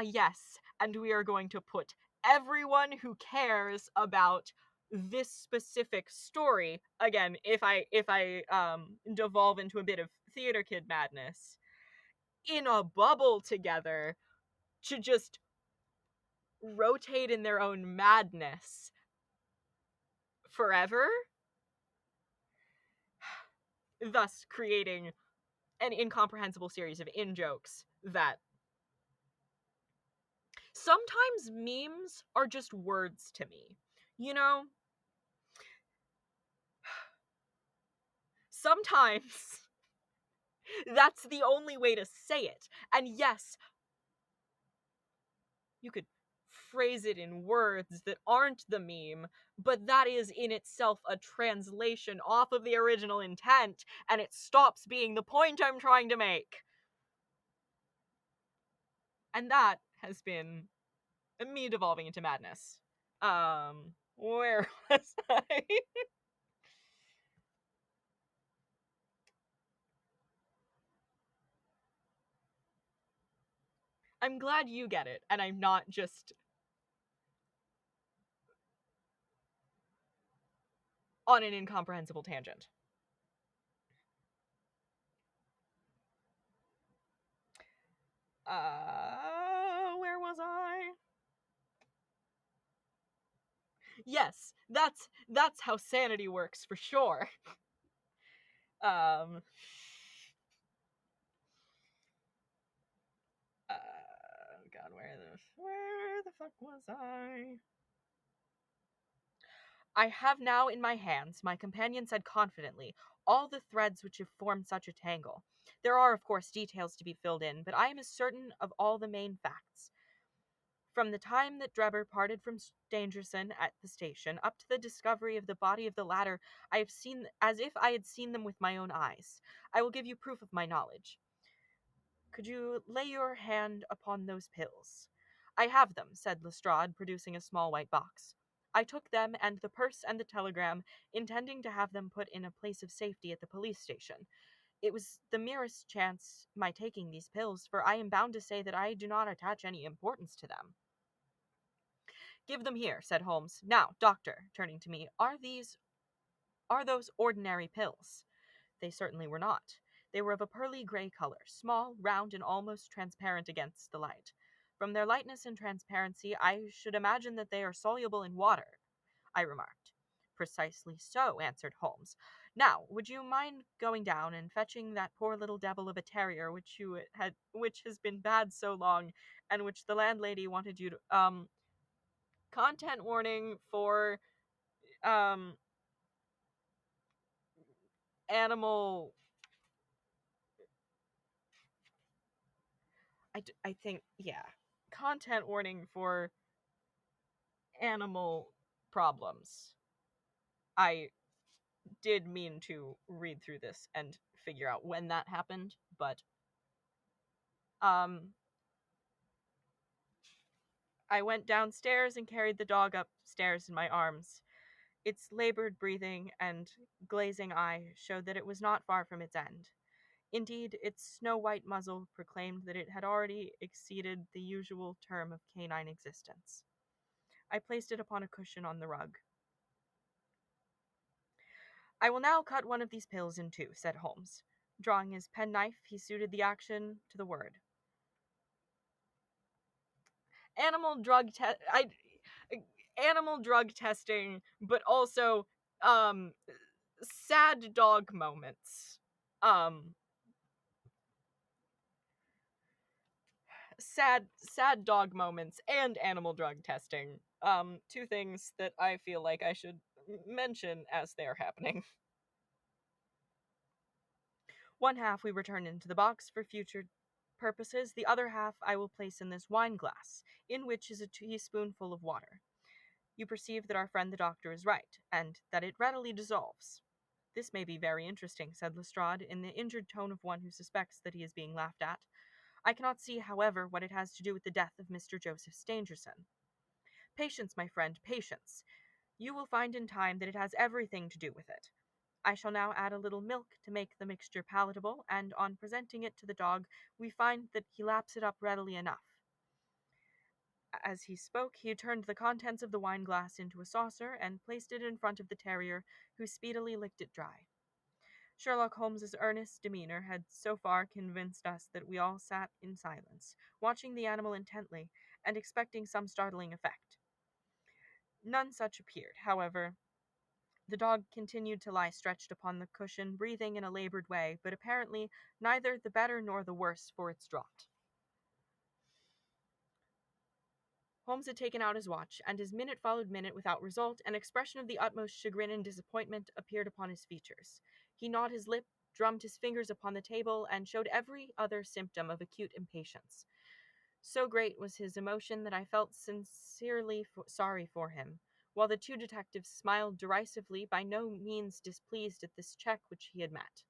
yes, and we are going to put everyone who cares about this specific story, again, if I devolve into a bit of theater kid madness, in a bubble together to just rotate in their own madness forever, thus creating an incomprehensible series of in-jokes that sometimes memes are just words to me. You know? Sometimes that's the only way to say it. And yes, you could phrase it in words that aren't the meme, but that is in itself a translation off of the original intent, and it stops being the point I'm trying to make. And that has been me devolving into madness. Where was I? I'm glad you get it, and I'm not just on an incomprehensible tangent. Where was I? Yes, that's how sanity works for sure. Um God, where the fuck was I? I have now in my hands, my companion said confidently, all the threads which have formed such a tangle. There are, of course, details to be filled in, but I am as certain of all the main facts. From the time that Drebber parted from Stangerson at the station up to the discovery of the body of the latter, I have seen as if I had seen them with my own eyes. I will give you proof of my knowledge. Could you lay your hand upon those pills? I have them, said Lestrade, producing a small white box. I took them and the purse and the telegram, intending to have them put in a place of safety at the police station. It was the merest chance my taking these pills, for I am bound to say that I do not attach any importance to them. Give them here, said Holmes. Now, doctor, turning to me, are those ordinary pills? They certainly were not. They were of a pearly gray color, small, round, and almost transparent against the light. From their lightness and transparency, I should imagine that they are soluble in water, I remarked. Precisely so, answered Holmes. Now, would you mind going down and fetching that poor little devil of a terrier which has been bad so long, and which the landlady wanted you to content warning for um animal I think, yeah, content warning for animal problems. I did mean to read through this and figure out when that happened, but um I went downstairs and carried the dog upstairs in my arms. Its labored breathing and glazing eye showed that it was not far from its end. Indeed, its snow-white muzzle proclaimed that it had already exceeded the usual term of canine existence. I placed it upon a cushion on the rug. I will now cut one of these pills in two, said Holmes. Drawing his penknife, he suited the action to the word. Animal drug te- I animal drug testing, but also um sad dog moments. Um sad dog moments and animal drug testing. Two things that I feel like I should mention as they're happening. One half we return into the box for future purposes, the other half I will place in this wine glass, in which is a teaspoonful of water. You perceive that our friend the doctor is right, and that it readily dissolves. This may be very interesting, said Lestrade, in the injured tone of one who suspects that he is being laughed at. I cannot see, however, what it has to do with the death of Mr. Joseph Stangerson. Patience, my friend, patience. You will find in time that it has everything to do with it. I shall now add a little milk to make the mixture palatable, and on presenting it to the dog, we find that he laps it up readily enough. As he spoke, he turned the contents of the wine glass into a saucer and placed it in front of the terrier, who speedily licked it dry. Sherlock Holmes's earnest demeanor had so far convinced us that we all sat in silence, watching the animal intently, and expecting some startling effect. None such appeared, however. The dog continued to lie stretched upon the cushion, breathing in a labored way, but apparently neither the better nor the worse for its draught. Holmes had taken out his watch, and as minute followed minute without result, an expression of the utmost chagrin and disappointment appeared upon his features. He gnawed his lip, drummed his fingers upon the table, and showed every other symptom of acute impatience. So great was his emotion that I felt sincerely sorry for him, while the two detectives smiled derisively, by no means displeased at this check which he had met.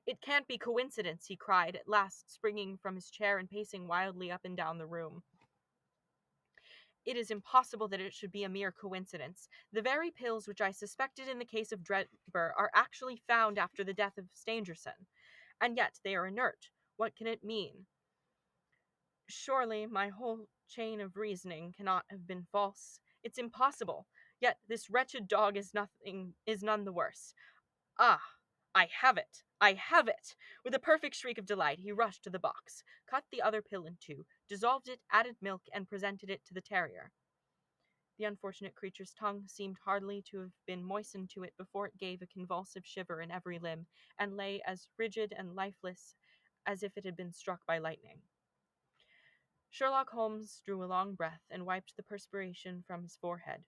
"It can't be coincidence," he cried, at last springing from his chair and pacing wildly up and down the room. "It is impossible that it should be a mere coincidence. The very pills which I suspected in the case of Drebber are actually found after the death of Stangerson. And yet they are inert. What can it mean? Surely my whole chain of reasoning cannot have been false. It's impossible. Yet this wretched dog is none the worse. Ah, I have it! I have it! With a perfect shriek of delight, he rushed to the box, cut the other pill in two, dissolved it, added milk, and presented it to the terrier. The unfortunate creature's tongue seemed hardly to have been moistened to it before it gave a convulsive shiver in every limb, and lay as rigid and lifeless as if it had been struck by lightning. Sherlock Holmes drew a long breath and wiped the perspiration from his forehead.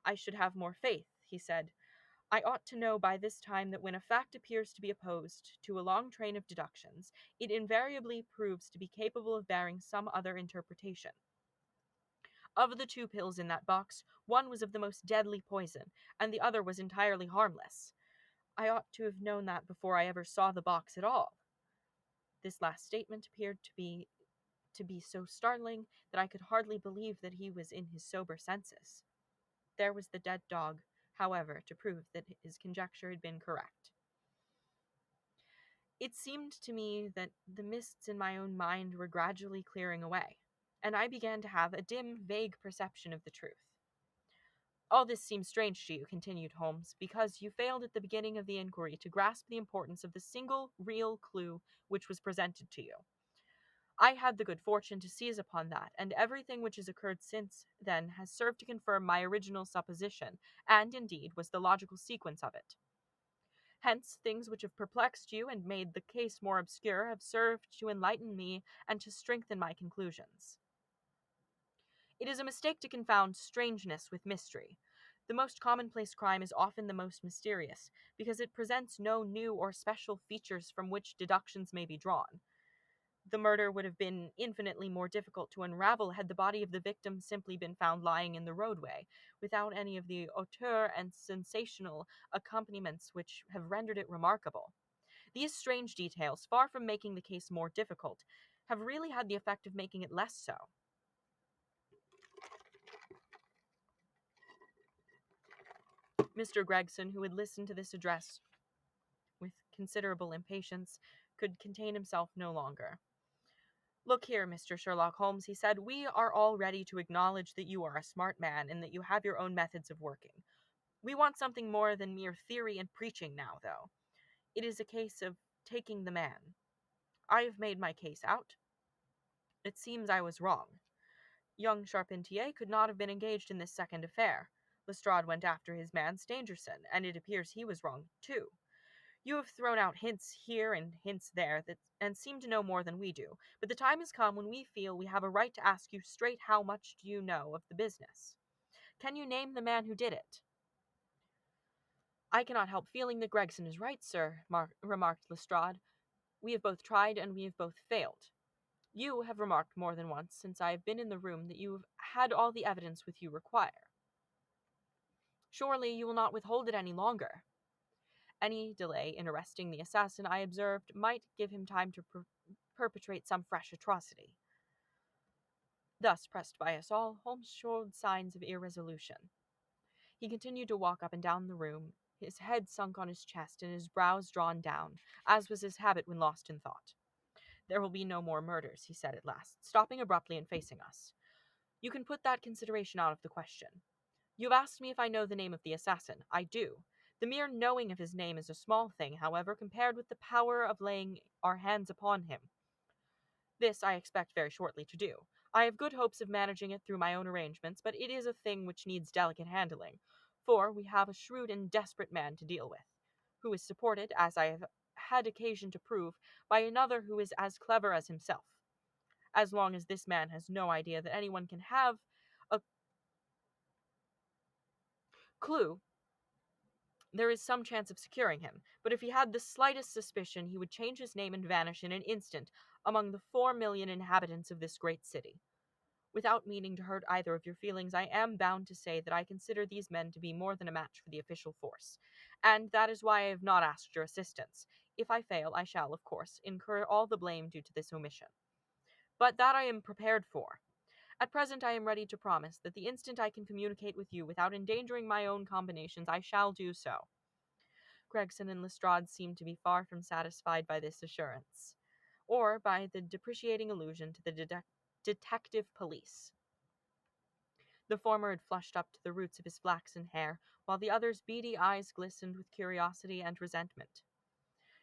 "I should have more faith," he said. "I ought to know by this time that when a fact appears to be opposed to a long train of deductions, it invariably proves to be capable of bearing some other interpretation. Of the 2 pills in that box, one was of the most deadly poison, and the other was entirely harmless. I ought to have known that before I ever saw the box at all." This last statement appeared to be so startling that I could hardly believe that he was in his sober senses. There was the dead dog, however, to prove that his conjecture had been correct. It seemed to me that the mists in my own mind were gradually clearing away, and I began to have a dim, vague perception of the truth. "All this seems strange to you," continued Holmes, "because you failed at the beginning of the inquiry to grasp the importance of the single real clue which was presented to you. I had the good fortune to seize upon that, and everything which has occurred since then has served to confirm my original supposition, and, indeed, was the logical sequence of it. Hence, things which have perplexed you and made the case more obscure have served to enlighten me and to strengthen my conclusions. It is a mistake to confound strangeness with mystery. The most commonplace crime is often the most mysterious, because it presents no new or special features from which deductions may be drawn. The murder would have been infinitely more difficult to unravel had the body of the victim simply been found lying in the roadway, without any of the hauteur and sensational accompaniments which have rendered it remarkable. These strange details, far from making the case more difficult, have really had the effect of making it less so. Mr. Gregson, who had listened to this address with considerable impatience, could contain himself no longer. "Look here, Mr. Sherlock Holmes," he said, "we are all ready to acknowledge that you are a smart man and that you have your own methods of working. We want something more than mere theory and preaching now, though. It is a case of taking the man. I have made my case out. It seems I was wrong. Young Charpentier could not have been engaged in this second affair. Lestrade went after his man Stangerson, and it appears he was wrong, too. You have thrown out hints here and hints there and seem to know more than we do, but the time has come when we feel we have a right to ask you straight how much do you know of the business. Can you name the man who did it?" "I cannot help feeling that Gregson is right, sir," remarked Lestrade. "We have both tried and we have both failed. You have remarked more than once since I have been in the room that you have had all the evidence which you require. Surely you will not withhold it any longer." Any delay in arresting the assassin, I observed, might give him time to perpetrate some fresh atrocity. Thus, pressed by us all, Holmes showed signs of irresolution. He continued to walk up and down the room, his head sunk on his chest and his brows drawn down, as was his habit when lost in thought. "There will be no more murders," he said at last, stopping abruptly and facing us. "You can put that consideration out of the question. You have asked me if I know the name of the assassin. I do. The mere knowing of his name is a small thing, however, compared with the power of laying our hands upon him. This I expect very shortly to do. I have good hopes of managing it through my own arrangements, but it is a thing which needs delicate handling, for we have a shrewd and desperate man to deal with, who is supported, as I have had occasion to prove, by another who is as clever as himself. As long as this man has no idea that anyone can have a clue, there is some chance of securing him, but if he had the slightest suspicion, he would change his name and vanish in an instant among the 4,000,000 inhabitants of this great city. Without meaning to hurt either of your feelings, I am bound to say that I consider these men to be more than a match for the official force, and that is why I have not asked your assistance. If I fail, I shall, of course, incur all the blame due to this omission. But that I am prepared for. At present I am ready to promise that the instant I can communicate with you without endangering my own combinations, I shall do so." Gregson and Lestrade seemed to be far from satisfied by this assurance, or by the depreciating allusion to the detective police. The former had flushed up to the roots of his flaxen hair, while the other's beady eyes glistened with curiosity and resentment.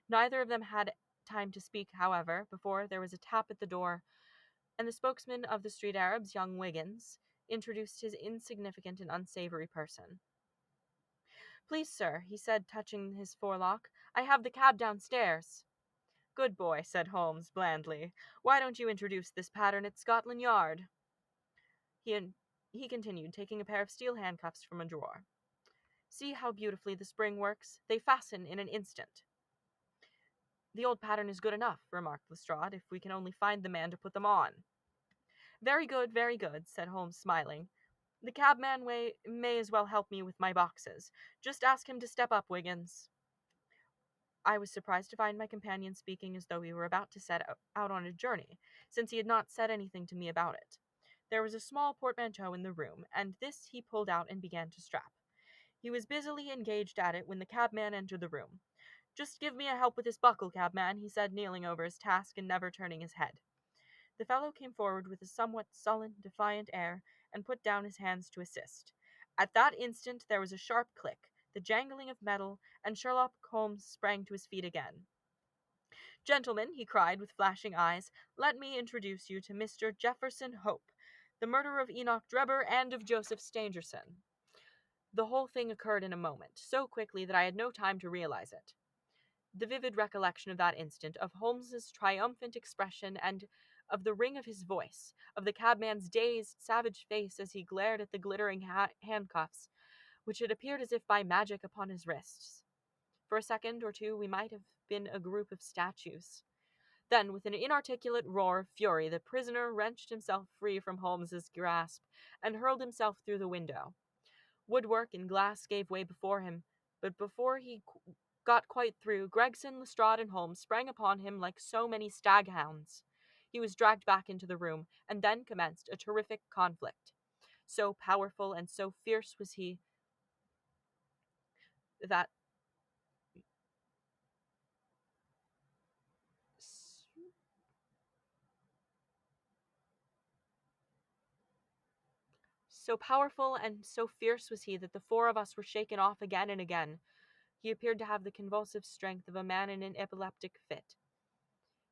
Neither of them had time to speak, however, before there was a tap at the door, and the spokesman of the street Arabs, young Wiggins, introduced his insignificant and unsavory person. Please, sir, he said, touching his forelock, I have the cab downstairs. Good boy, said Holmes blandly. Why don't you introduce this pattern at Scotland Yard? He, he continued, taking a pair of steel handcuffs from a drawer. See how beautifully the spring works? They fasten in an instant. The old pattern is good enough, remarked Lestrade, if we can only find the man to put them on. Very good, said Holmes, smiling. The cabman may as well help me with my boxes. Just ask him to step up, Wiggins. I was surprised to find my companion speaking as though he were about to set out on a journey, since he had not said anything to me about it. There was a small portmanteau in the room, and this he pulled out and began to strap. He was busily engaged at it when the cabman entered the room. Just give me a help with this buckle, cabman, he said, kneeling over his task and never turning his head. The fellow came forward with a somewhat sullen, defiant air, and put down his hands to assist. At that instant there was a sharp click, the jangling of metal, and Sherlock Holmes sprang to his feet again. Gentlemen, he cried with flashing eyes, let me introduce you to Mr. Jefferson Hope, the murderer of Enoch Drebber and of Joseph Stangerson. The whole thing occurred in a moment, so quickly that I had no time to realize it. The vivid recollection of that instant, of Holmes's triumphant expression, and of the ring of his voice, of the cabman's dazed, savage face as he glared at the glittering handcuffs, which had appeared as if by magic upon his wrists. For a second or two we might have been a group of statues. Then, with an inarticulate roar of fury, the prisoner wrenched himself free from Holmes's grasp and hurled himself through the window. Woodwork and glass gave way before him, but before he got quite through, Gregson, Lestrade, and Holmes sprang upon him like so many staghounds. He was dragged back into the room, and then commenced a terrific conflict. So powerful and so fierce was he that so powerful and so fierce was he that the four of us were shaken off again and again. He appeared to have the convulsive strength of a man in an epileptic fit.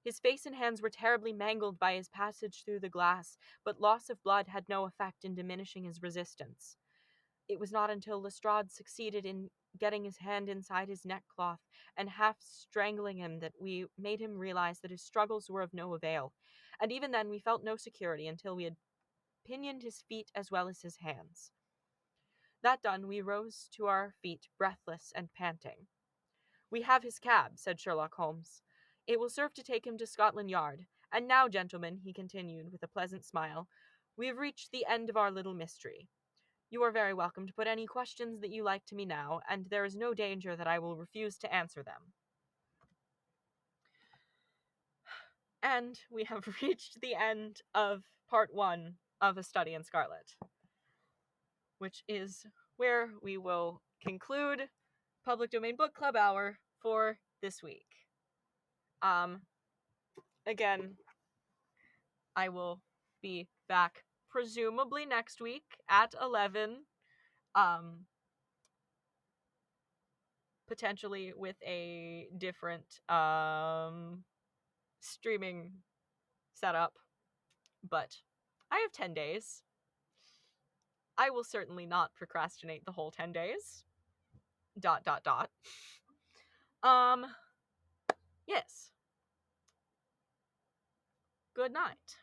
His face and hands were terribly mangled by his passage through the glass, but loss of blood had no effect in diminishing his resistance. It was not until Lestrade succeeded in getting his hand inside his neckcloth and half strangling him that we made him realize that his struggles were of no avail, and even then we felt no security until we had pinioned his feet as well as his hands. That done, we rose to our feet, breathless and panting. We have his cab, said Sherlock Holmes. It will serve to take him to Scotland Yard. And now, gentlemen, he continued with a pleasant smile, we have reached the end of our little mystery. You are very welcome to put any questions that you like to me now, and there is no danger that I will refuse to answer them. And we have reached the end of part 1 of A Study in Scarlet, which is where we will conclude Public Domain Book Club Hour for this week. Again, I will be back presumably next week at 11, potentially with a different streaming setup, but I have 10 days. I will certainly not procrastinate the whole 10 days. ... Yes. Good night.